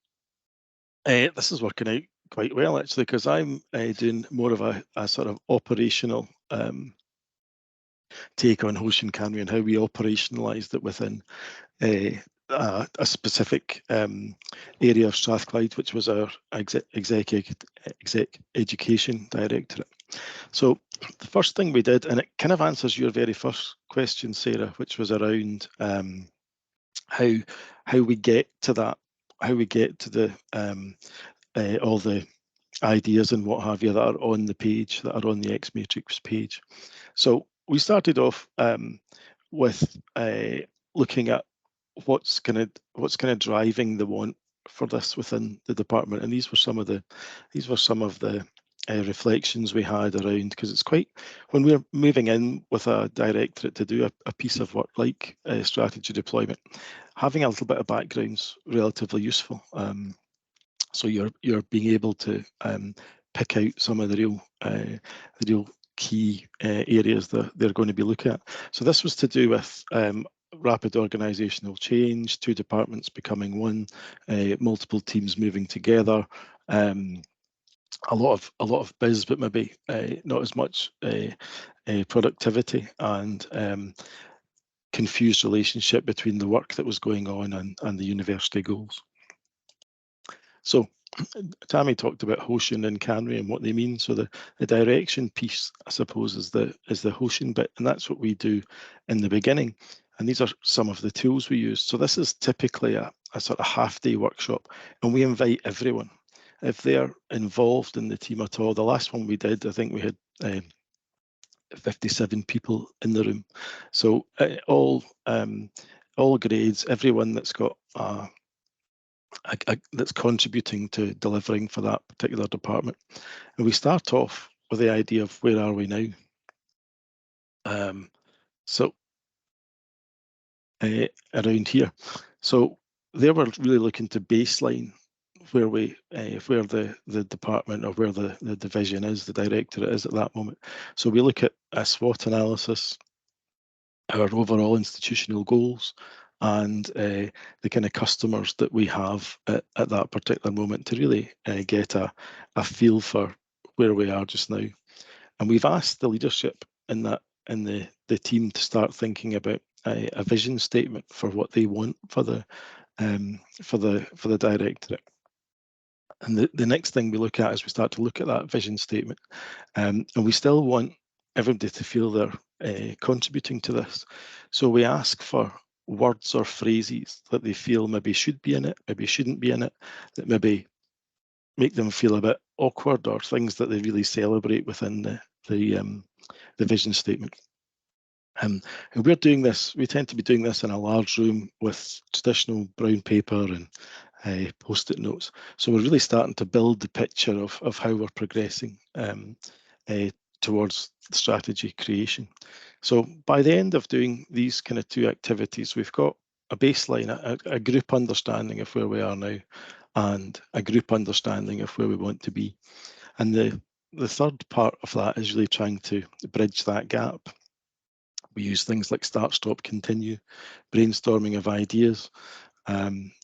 this is working out quite well, actually, because I'm doing more of a sort of operational take on Hoshin Kanri and how we operationalised it within a specific area of Strathclyde, which was our exec education directorate. So the first thing we did, and it kind of answers your very first question, Sarah, which was around how we get to that, how we get to the all the ideas and what have you that are on the page, that are on the X Matrix page. So we started off with looking at what's kind of driving the want for this within the department, and these were some of the reflections we had around, because it's quite, when we're moving in with a directorate to do a piece of work like strategy deployment, having a little bit of background's relatively useful. So you're being able to pick out some of the real key areas that they're going to be looking at. So this was to do with rapid organisational change, two departments becoming one, multiple teams moving together. A lot of biz, but maybe not as much productivity, and confused relationship between the work that was going on and the university goals. So Tammi talked about Hoshin and Kanri and what they mean. So the direction piece, I suppose, is the Hoshin bit, and that's what we do in the beginning. And these are some of the tools we use. So this is typically a sort of half-day workshop, and we invite everyone if they're involved in the team at all. The last one we did, I think we had 57 people in the room. So all grades, everyone that's got that's contributing to delivering for that particular department. And we start off with the idea of where are we now? So around here. So they were really looking to baseline where the department or where the division is, the directorate is at that moment. So we look at a SWOT analysis, our overall institutional goals, and the kind of customers that we have at that particular moment to really get a feel for where we are just now. And we've asked the leadership in the team to start thinking about a vision statement for what they want for the directorate. And the next thing we look at is we start to look at that vision statement, and we still want everybody to feel they're contributing to this. So we ask for words or phrases that they feel maybe should be in it, maybe shouldn't be in it, that maybe make them feel a bit awkward or things that they really celebrate within the vision statement. And we're doing this, we tend to be doing this in a large room with traditional brown paper and post-it notes. So we're really starting to build the picture of how we're progressing towards strategy creation. So by the end of doing these kind of two activities, we've got a baseline, a group understanding of where we are now, and a group understanding of where we want to be. And the third part of that is really trying to bridge that gap. We use things like start, stop, continue, brainstorming of ideas.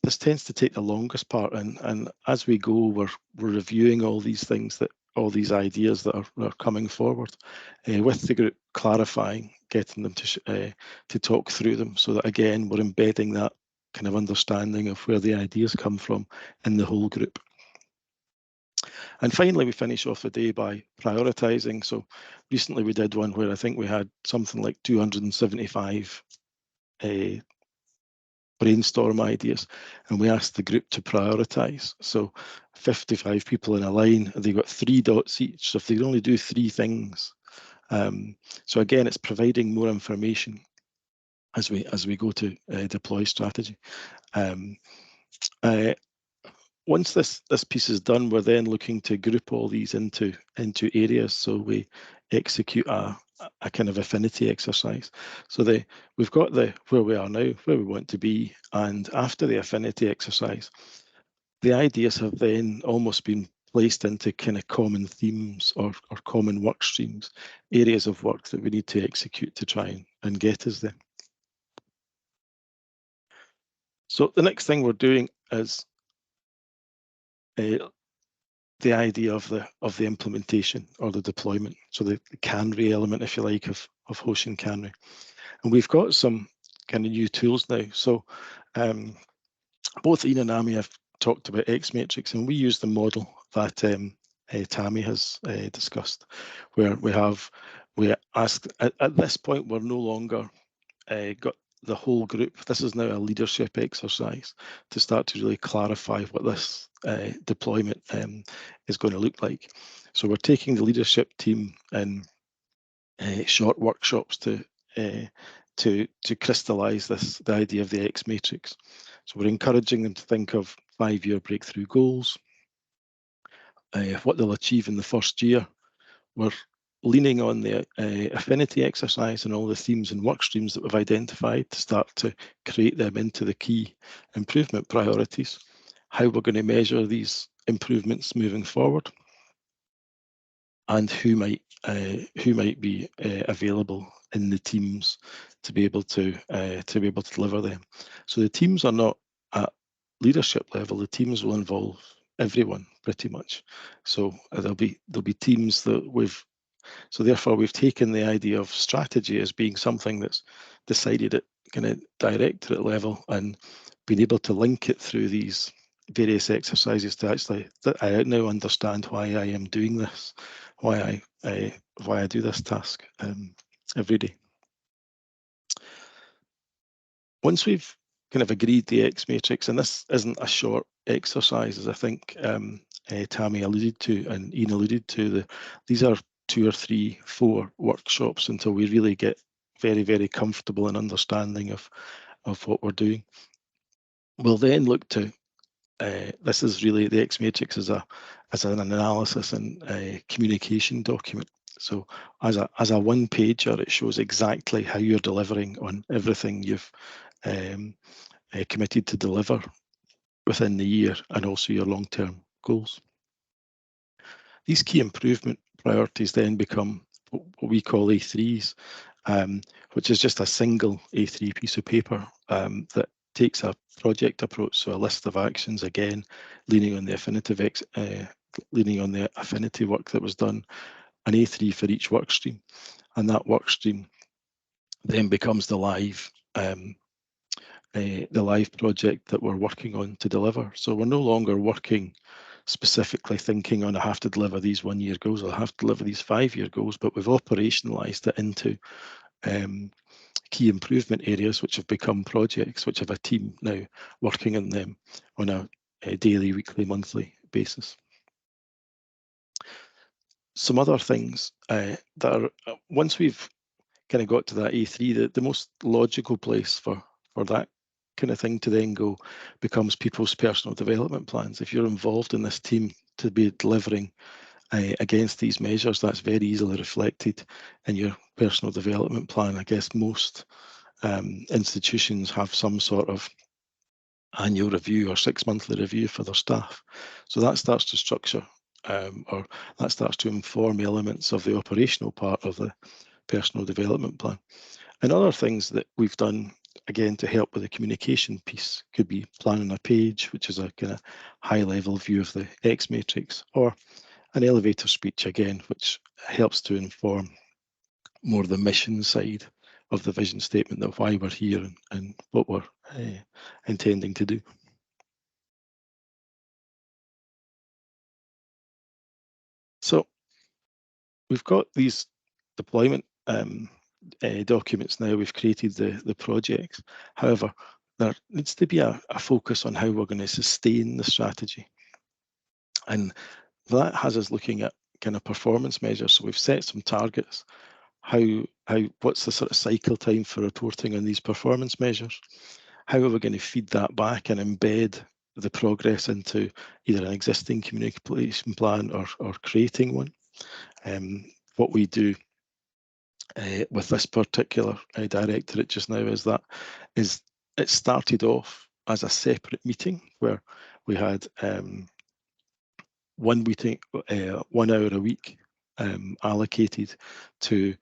This tends to take the longest part, and as we go, we're reviewing all these things, all these ideas that are coming forward with the group, clarifying, getting them to talk through them, so that again we're embedding that kind of understanding of where the ideas come from in the whole group. And finally, we finish off the day by prioritising. So recently we did one where I think we had something like 275 brainstorm ideas, and we asked the group to prioritise. So 55 people in a line, and they got 3 dots each. So if they only do 3 things, so again, it's providing more information as we go to deploy strategy. Once this piece is done, we're then looking to group all these into areas. So we execute a kind of affinity exercise. So we've got where we are now, where we want to be, and after the affinity exercise, the ideas have then almost been placed into kind of common themes or common work streams, areas of work that we need to execute to try and get us there. So the next thing we're doing is the idea of the implementation or the deployment. So the Kanri element, if you like, of Hoshin Kanri. And we've got some kind of new tools now. So both Ian and Tammi have talked about X matrix, and we use the model that Tammi has discussed, where we ask at this point, we're no longer got the whole group. This is now a leadership exercise to start to really clarify what this deployment is going to look like. So we're taking the leadership team in short workshops to crystallize the idea of the X matrix. So we're encouraging them to think of 5-year breakthrough goals, what they'll achieve in the first year. We're leaning on the affinity exercise and all the themes and work streams that we've identified to start to create them into the key improvement priorities, how we're going to measure these improvements moving forward, and who might be available in the teams to be able to deliver them. So the teams are not at leadership level. The teams will involve everyone pretty much. So there'll be teams that so therefore we've taken the idea of strategy as being something that's decided at kind of directorate level, and been able to link it through these various exercises to actually that I now understand why I am doing this, why I do this task every day. Once we've kind of agreed the X matrix, and this isn't a short exercise, as I think Tammi alluded to and Ian alluded to, these are 2 or 3, 4 workshops until we really get very, very comfortable in understanding of what we're doing. We'll then look to this is really the X matrix as an analysis and a communication document. So as a one pager, it shows exactly how you're delivering on everything you've committed to deliver within the year, and also your long-term goals. These key improvement priorities then become what we call A3s, which is just a single A3 piece of paper that takes a project approach, so a list of actions, again leaning on the affinity work that was done, an A3 for each work stream, and that work stream then becomes the live project that we're working on to deliver. So we're no longer working specifically thinking on I have to deliver these 1-year goals, I have to deliver these 5-year goals, but we've operationalized it into key improvement areas which have become projects, which have a team now working on them on a daily, weekly, monthly basis. some other things that are, once we've kind of got to that A3, the most logical place for that kind of thing to then go becomes people's personal development plans. If you're involved in this team to be delivering against these measures, that's very easily reflected in your personal development plan. I guess most institutions have some sort of annual review or 6-monthly review for their staff. So that starts to structure or that starts to inform elements of the operational part of the personal development plan. And other things that we've done, again, to help with the communication piece could be planning a page, which is a kind of high level view of the X matrix, or an elevator speech, again, which helps to inform more the mission side of the vision statement, of why we're here and what we're intending to do. So we've got these deployment documents now. We've created the projects. However, there needs to be a focus on how we're going to sustain the strategy. And that has us looking at kind of performance measures. So we've set some targets. What's the sort of cycle time for reporting on these performance measures? How are we going to feed that back and embed the progress into either an existing communication plan or creating one? What we do with this particular directorate just now is it started off as a separate meeting where we had one meeting, 1 hour a week allocated to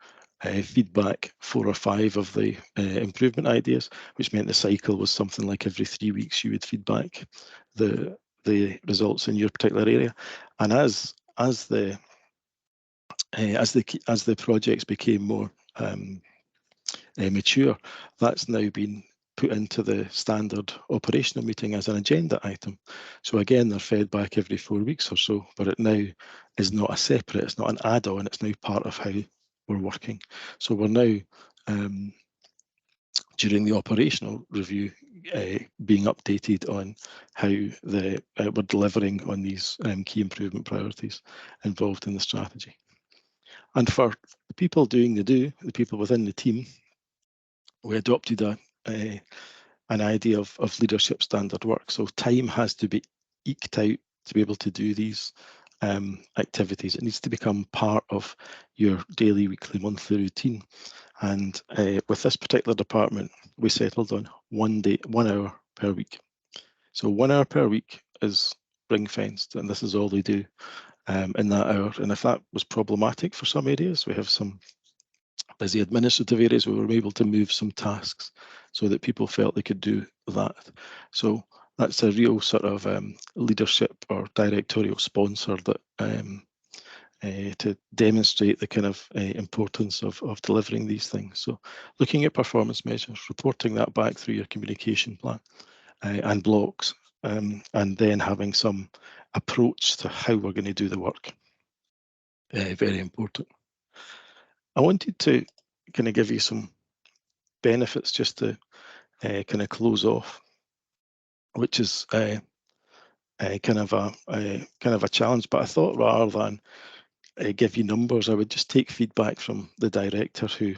feedback 4 or 5 of the improvement ideas, which meant the cycle was something like every 3 weeks you would feedback the results in your particular area. And as the projects became more mature, that's now been put into the standard operational meeting as an agenda item. So again, they're fed back every 4 weeks or so, but it now is not a separate, it's not an add-on, it's now part of how we're working. So we're now, during the operational review, being updated on how we're delivering on these key improvement priorities involved in the strategy. And for the people doing the people within the team, we adopted an idea of leadership standard work. So time has to be eked out to be able to do these activities. It needs to become part of your daily, weekly, monthly routine. And with this particular department, we settled on 1 hour per week. So 1 hour per week is ring fenced, and this is all they do in that hour. And if that was problematic for some areas, we have some busy administrative areas where we were able to move some tasks so that people felt they could do that. So that's a real sort of leadership or directorial sponsor that to demonstrate the kind of importance of delivering these things. So looking at performance measures, reporting that back through your communication plan and blocks, and then having some approach to how we're going to do the work. Very important. I wanted to kind of give you some benefits just to kind of close off, which is kind of a challenge. But I thought rather than give you numbers, I would just take feedback from the director who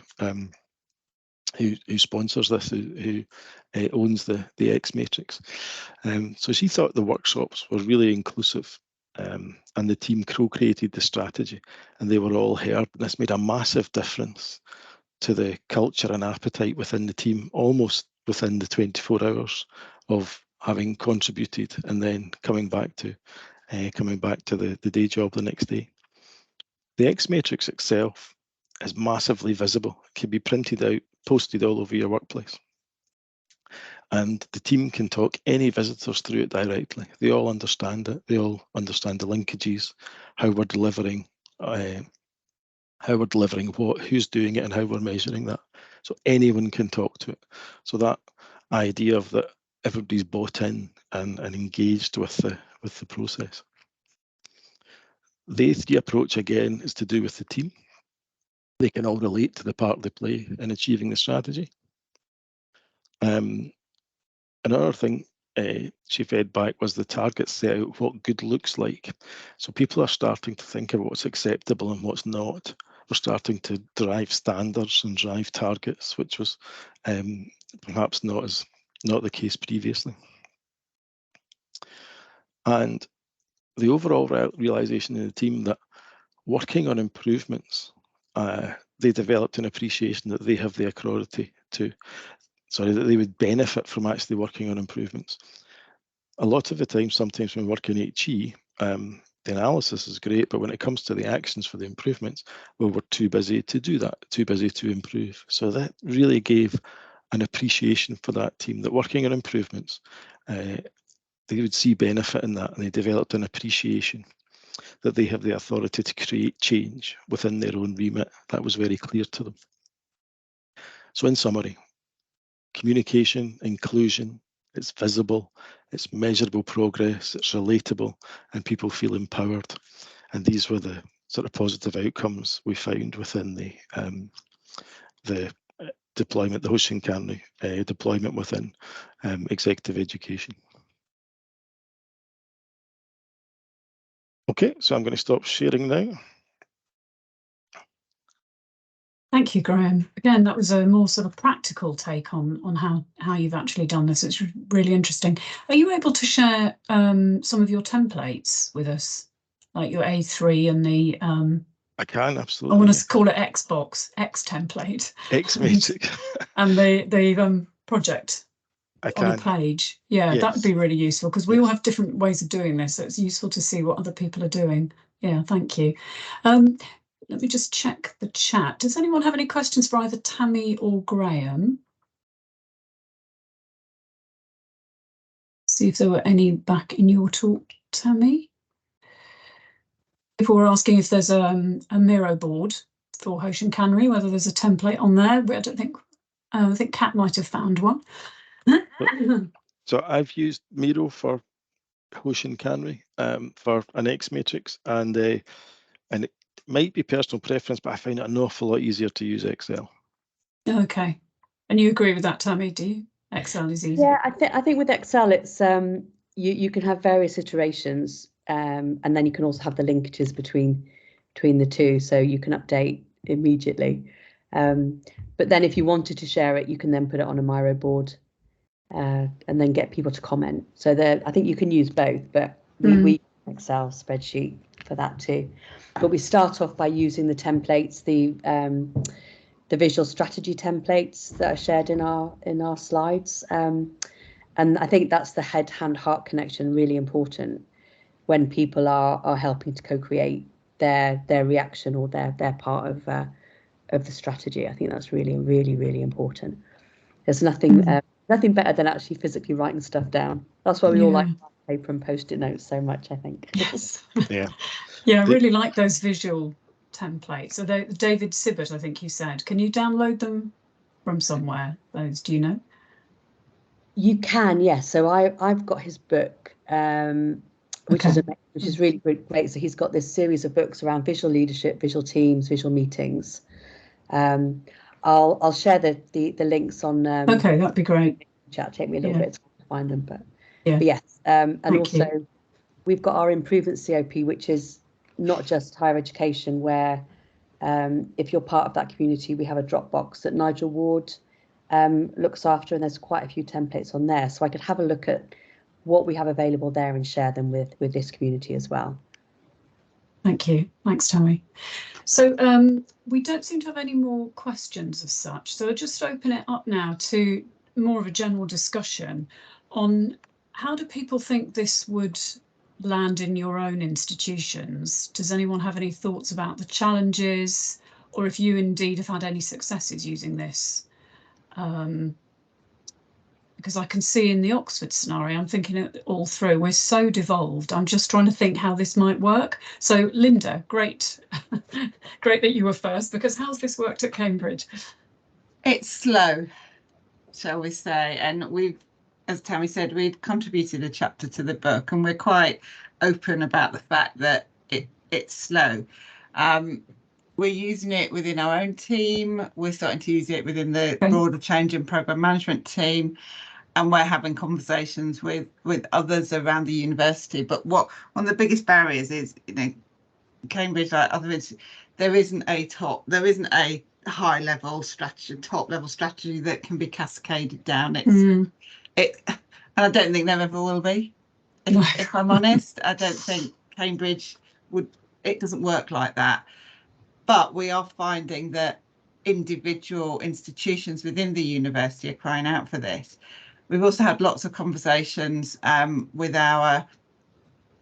sponsors this, who owns the X matrix. So she thought the workshops were really inclusive. And the team co-created the strategy and they were all heard. And this made a massive difference to the culture and appetite within the team, almost within the 24 hours of having contributed and then coming back to the day job the next day. The X matrix itself is massively visible. It can be printed out, posted all over your workplace. And the team can talk any visitors through it directly. They all understand it. They all understand the linkages, how we're delivering what, who's doing it, and how we're measuring that. So anyone can talk to it. So that idea of that everybody's bought in and engaged with the process. The A3 approach, again, is to do with the team. They can all relate to the part they play in achieving the strategy. Another thing she fed back was the target set out what good looks like. So people are starting to think about what's acceptable and what's not. We're starting to drive standards and drive targets, which was perhaps not the case previously. And the overall realization in the team that working on improvements, they developed an appreciation that they have the authority to, that they would benefit from actually working on improvements. A lot of the time, sometimes when we work in HE, the analysis is great, but when it comes to the actions for the improvements, well, we're too busy to do that, too busy to improve. So that really gave an appreciation for that team, that working on improvements, they would see benefit in that, and they developed an appreciation that they have the authority to create change within their own remit. That was very clear to them. So in summary, communication, inclusion, it's visible, it's measurable progress, it's relatable, and people feel empowered. And these were the sort of positive outcomes we found within the deployment, the Hoshin Kanri deployment within executive education. Okay, so I'm going to stop sharing now.
Thank you, Graeme. Again, that was a more sort of practical take on how you've actually done this. It's really interesting. Are you able to share some of your templates with us, like your A3 and the
I can, absolutely.
I want to call it Xbox, X template.
X-Matrix.
And the project
I
on a
can.
page. Yeah,
Yes.
that would be really useful, because we all have different ways of doing this, so it's useful to see what other people are doing. Yeah, thank you. Let me just check the chat. Does anyone have any questions for either Tammi or Graeme? See if there were any back in your talk, Tammi. People were asking if there's a Miro board for Hoshin Kanri, whether there's a template on there. I don't think. I think Kat might have found one.
So I've used Miro for Hoshin Kanri for an X-Matrix, and it might be personal preference, but I find it an awful lot easier to use Excel.
Okay, and you agree with that, Tammi? Do you? Excel is easy.
Yeah, I think with Excel, it's you can have various iterations, and then you can also have the linkages between the two, so you can update immediately. But then if you wanted to share it, you can then put it on a Miro board, and then get people to comment. So I think you can use both, but we use Excel spreadsheet for that too. But we start off by using the templates, the visual strategy templates that are shared in our slides, and I think that's the head, hand, heart connection, really important when people are helping to co-create their reaction or their part of the strategy. I think that's really, really, really important. There's nothing better than actually physically writing stuff down. That's why we all like paper and post-it notes so much, I think.
Yes.
Yeah.
Yeah, I really like those visual templates. So David Sibbert, I think you said, can you download them from somewhere? Those, do you know? You
can, yes. So I've got his book, which is really great. So he's got this series of books around visual leadership, visual teams, visual meetings. I'll share the links on.
Okay, that'd be great.
Chat. Take me a little bit to find them, but
yeah.
But yes, and
Thank
also
you.
We've got our improvement COP, which is not just higher education, where if you're part of that community, we have a Dropbox that Nigel Ward looks after, and there's quite a few templates on there. So I could have a look at what we have available there and share them with this community as well.
Thank you. Thanks, Tammi. So we don't seem to have any more questions as such. So I'll just open it up now to more of a general discussion on how do people think this would land in your own institutions? Does anyone have any thoughts about the challenges, or if you indeed have had any successes using this? Because I can see in the Oxford scenario, I'm thinking it all through, we're so devolved. I'm just trying to think how this might work. So Linda, great. Great that you were first, because how's this worked at Cambridge?
It's slow, shall we say, and we've, as Tammi said, we've contributed a chapter to the book, and we're quite open about the fact that it's slow. We're using it within our own team. We're starting to use it within the broader change and programme management team. we're having conversations with others around the university. But one of the biggest barriers is, Cambridge, like other there isn't a high level strategy, top level strategy that can be cascaded down. And I don't think there ever will be. If I'm honest, I don't think Cambridge it doesn't work like that. But we are finding that individual institutions within the university are crying out for this. We've also had lots of conversations with our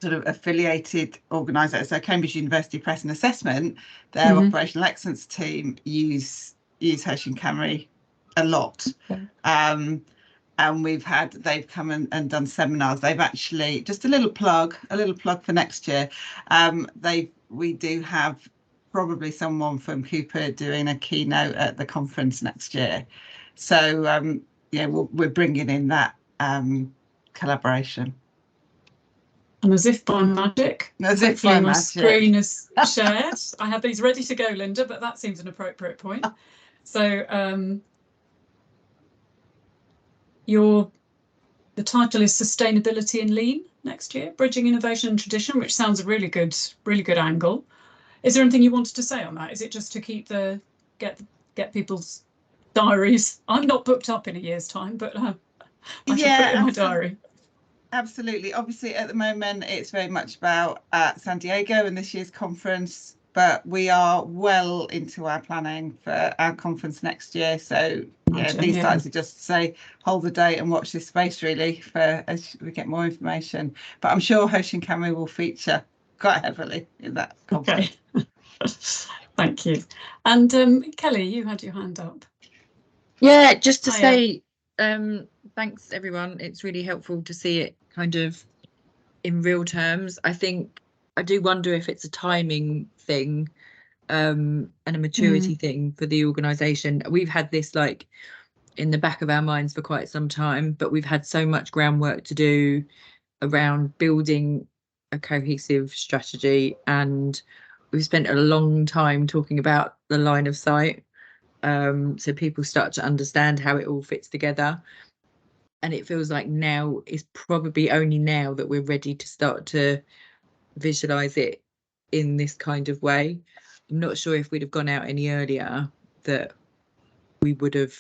sort of affiliated organisers. So Cambridge University Press and Assessment, their operational excellence team use Hoshin Kanri a lot. And they've come and done seminars. They've actually, just a little plug for next year. We do have probably someone from Cooper doing a keynote at the conference next year. So we're bringing in that collaboration.
And as if by magic, hopefully my screen is shared. I have these ready to go, Linda, but that seems an appropriate point. So the title is Sustainability and Lean next year, Bridging Innovation and Tradition, which sounds a really good angle. Is there anything you wanted to say on that? Is it just to keep get people's diaries? I'm not booked up in a year's time, but I should put it in my diary.
Absolutely. Obviously, at the moment, it's very much about San Diego and this year's conference, but we are well into our planning for our conference next year. So these guys are just to say, hold the date and watch this space, really, for as we get more information. But I'm sure Hoshin Kanri will feature quite heavily in that conference.
Okay. Thank you. And Kelly, you had your hand up.
Yeah, just to say thanks everyone. It's really helpful to see it kind of in real terms. I think I do wonder if it's a timing thing and a maturity thing for the organisation. We've had this like in the back of our minds for quite some time, but we've had so much groundwork to do around building a cohesive strategy, and we've spent a long time talking about the line of sight, so people start to understand how it all fits together. And it feels like now is probably only now that we're ready to start to visualize it in this kind of way. I'm not sure if we'd have gone out any earlier that we would have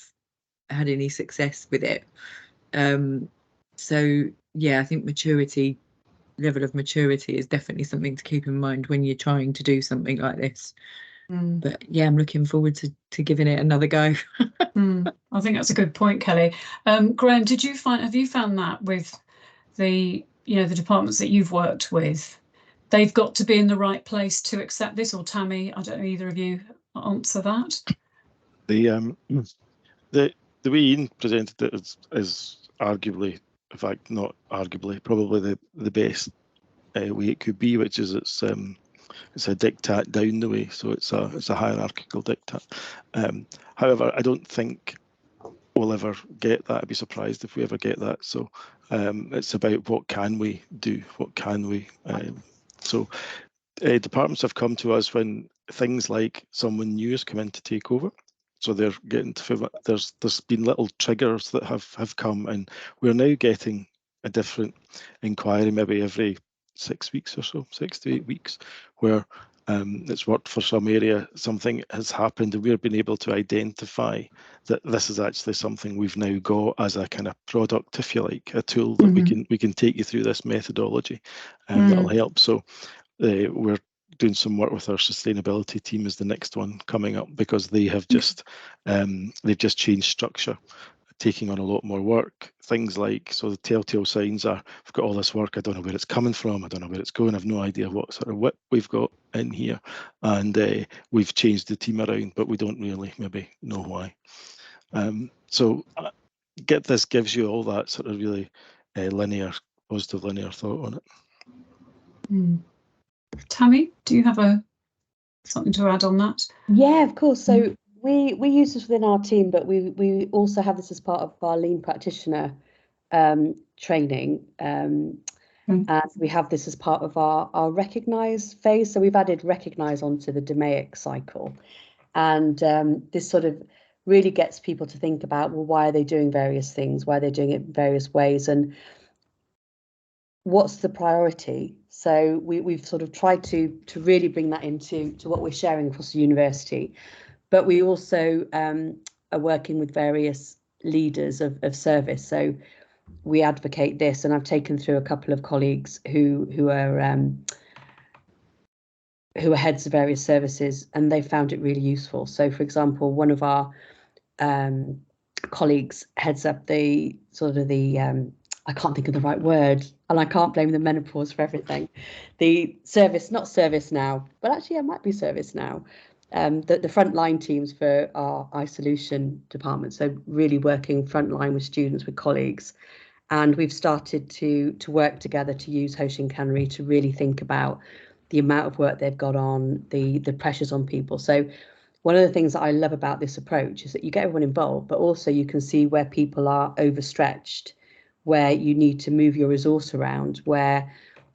had any success with it. So yeah, I think level of maturity is definitely something to keep in mind when you're trying to do something like this. But yeah, I'm looking forward to giving it another go.
I think that's a good point, Kelly. Graeme, have you found that with the departments that you've worked with, they've got to be in the right place to accept this? Or Tammi, I don't know, either of you answer that.
The way Ian presented it is arguably, in fact not arguably, probably the best way it could be, which is it's a diktat down the way, so it's a hierarchical diktat. However, I don't think we'll ever get that. I'd be surprised if we ever get that. So it's about what can we do, what can we. So departments have come to us when things like someone new has come in to take over. So they're getting to, there's been little triggers that have come, and we're now getting a different inquiry maybe every 6 weeks or so, 6 to 8 weeks, where it's worked for some area, something has happened, and we've been able to identify that this is actually something we've now got as a kind of product, if you like, a tool that we can take you through this methodology, and that'll help. So we're doing some work with our sustainability team is the next one coming up, because they have just they've just changed structure, taking on a lot more work. Things like, so the telltale signs are, we've got all this work, I don't know where it's coming from, I don't know where it's going, I've no idea what sort of whip we've got in here, and we've changed the team around, but we don't really maybe know why. So this gives you all that sort of really positive linear thought on it.
Tammi, do you have something to add on that?
Yeah, of course. So we use this within our team, but we also have this as part of our lean practitioner training, and we have this as part of our recognise phase. So we've added recognise onto the DMAIC cycle, and this sort of really gets people to think about, well, why are they doing various things? Why are they doing it in various ways? And what's the priority? So we've sort of tried to really bring that into what we're sharing across the university. But we also are working with various leaders of service. So we advocate this, and I've taken through a couple of colleagues who are heads of various services, and they found it really useful. So, for example, one of our colleagues heads up the sort of the I can't think of the right word, and I can't blame the menopause for everything. The service, not service now, but actually it might be service now. The frontline teams for our iSolution department, so really working frontline with students, with colleagues. And we've started to work together to use Hoshin Kanri to really think about the amount of work they've got on, the pressures on people. So one of the things that I love about this approach is that you get everyone involved, but also you can see where people are overstretched, where you need to move your resource around, where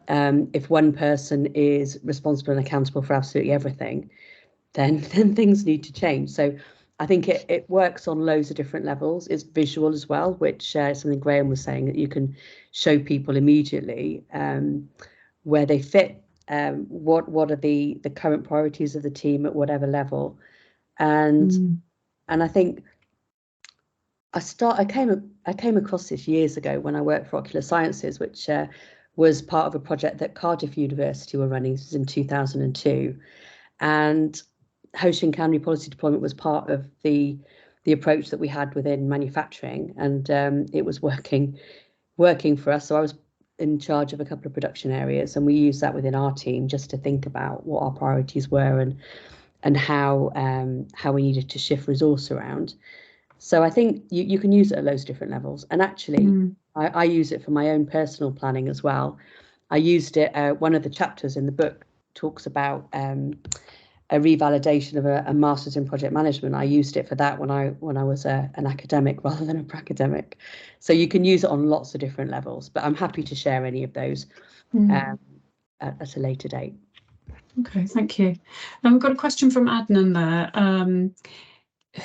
if one person is responsible and accountable for absolutely everything, then things need to change. So I think it works on loads of different levels. It's visual as well, which something Graeme was saying, that you can show people immediately where they fit, what are the current priorities of the team at whatever level. And I think I came across this years ago when I worked for Ocular Sciences, which was part of a project that Cardiff University were running. This was in 2002, and Hoshin Kanri policy deployment was part of the approach that we had within manufacturing, and it was working for us. So I was in charge of a couple of production areas, and we used that within our team just to think about what our priorities were and how we needed to shift resource around. So I think you can use it at loads of different levels. And actually, I use it for my own personal planning as well. I used it, one of the chapters in the book talks about a revalidation of a master's in project management. I used it for that when I was an academic rather than a pracademic. So you can use it on lots of different levels, but I'm happy to share any of those at a later date.
Okay, thank you. And we've got a question from Adnan there.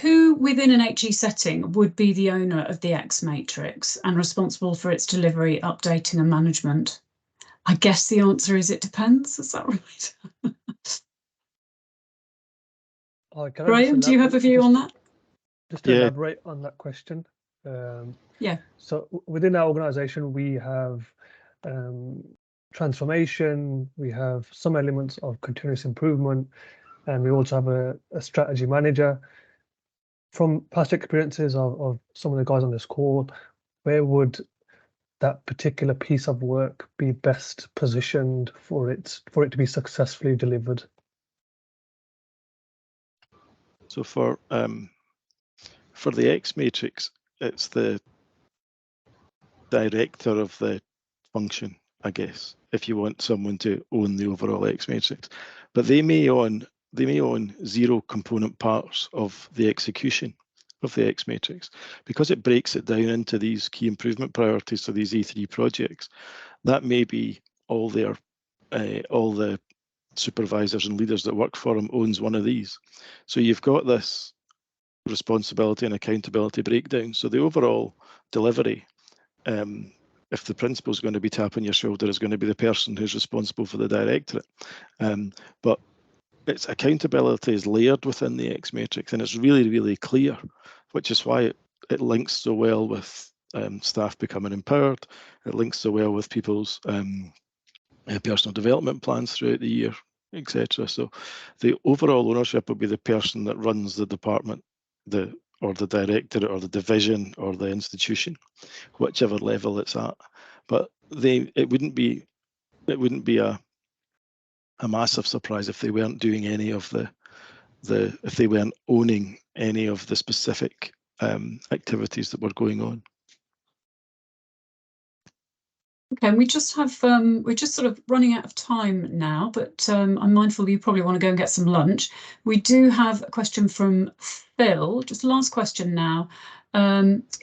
Who within an HE setting would be the owner of the X matrix and responsible for its delivery, updating and management? I guess the answer is it depends. Is that right? Graeme, do you have a view on that?
Just to elaborate on that question. So within our organisation, we have transformation, we have some elements of continuous improvement, and we also have a strategy manager. From past experiences of some of the guys on this call, where would that particular piece of work be best positioned for it to be successfully delivered?
So for the X matrix, it's the director of the function, I guess, if you want someone to own the overall X matrix. But they may own 0 component parts of the execution of the X matrix, because it breaks it down into these key improvement priorities. So these E3 projects, that may be all the supervisors and leaders that work for them owns one of these. So you've got this responsibility and accountability breakdown. So the overall delivery, if the principal is going to be tapping your shoulder, is going to be the person who's responsible for the directorate. But its accountability is layered within the X matrix, and it's really, really clear, which is why it links so well with staff becoming empowered. It links so well with people's personal development plans throughout the year, etc. So the overall ownership will be the person that runs the department, or the directorate, or the division, or the institution, whichever level it's at. But it wouldn't be a massive surprise if they weren't doing any of if they weren't owning any of the specific activities that were going on.
Okay, and we just have we're just sort of running out of time now, but I'm mindful you probably want to go and get some lunch. We do have a question from Phil, just last question now.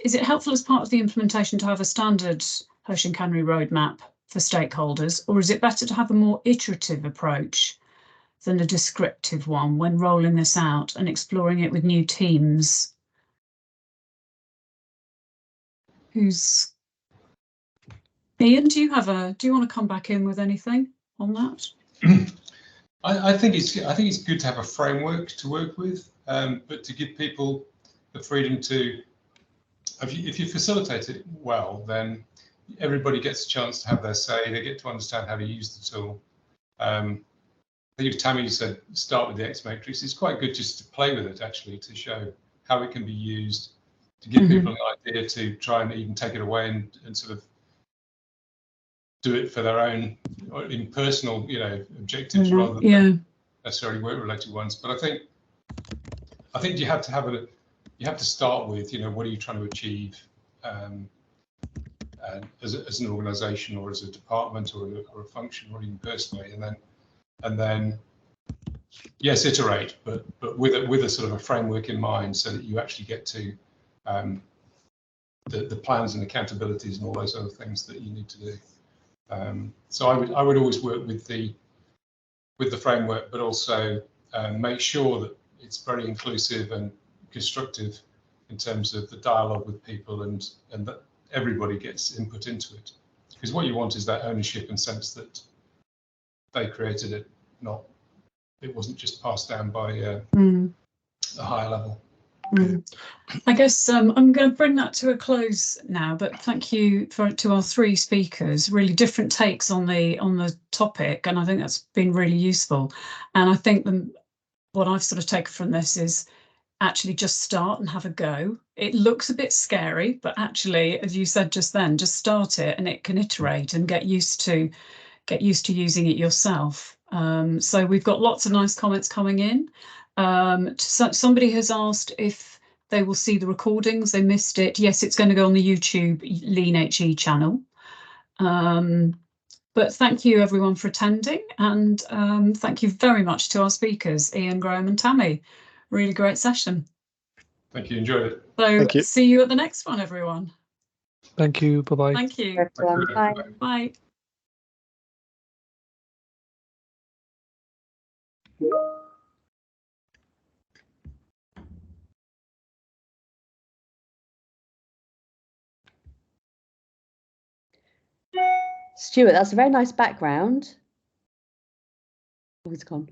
Is it helpful as part of the implementation to have a standard Hoshin Kanri roadmap for stakeholders, or is it better to have a more iterative approach than a descriptive one when rolling this out and exploring it with new teams who's Ian? Do you want to come back in with anything on that?
I think it's good to have a framework to work with, but to give people the freedom to, if you facilitate it well, then everybody gets a chance to have their say. They get to understand how to use the tool. I think if Tammi said start with the X matrix, it's quite good just to play with it, actually, to show how it can be used, to give people an idea to try and even take it away and sort of do it for their own impersonal, objectives rather than necessarily work-related ones. But I think you have to start with, what are you trying to achieve as an organisation or as a department or a function or even personally, and then yes, iterate, but with a sort of a framework in mind, so that you actually get to the plans and accountabilities and all those other things that you need to do. So I would always work with the framework, but also make sure that it's very inclusive and constructive in terms of the dialogue with people, and that everybody gets input into it. Because what you want is that ownership and sense that they created it, it wasn't just passed down by a higher level.
I guess I'm going to bring that to a close now, but thank you to our three speakers. Really different takes on the topic, and I think that's been really useful. And I think what I've sort of taken from this is actually just start and have a go. It looks a bit scary, but actually, as you said just then, just start it and it can iterate and get used to using it yourself. So we've got lots of nice comments coming in. Somebody has asked if they will see the recordings. They missed it. Yes, it's going to go on the YouTube Lean HE channel. But thank you everyone for attending, and thank you very much to our speakers, Ian, Graeme and Tammi. Really great session.
Thank you, enjoyed it.
So see you at the next one, everyone.
Thank you. Bye-bye.
Thank you.
Bye.
Bye.
Stuart, that's a very nice background. Oh, it's gone.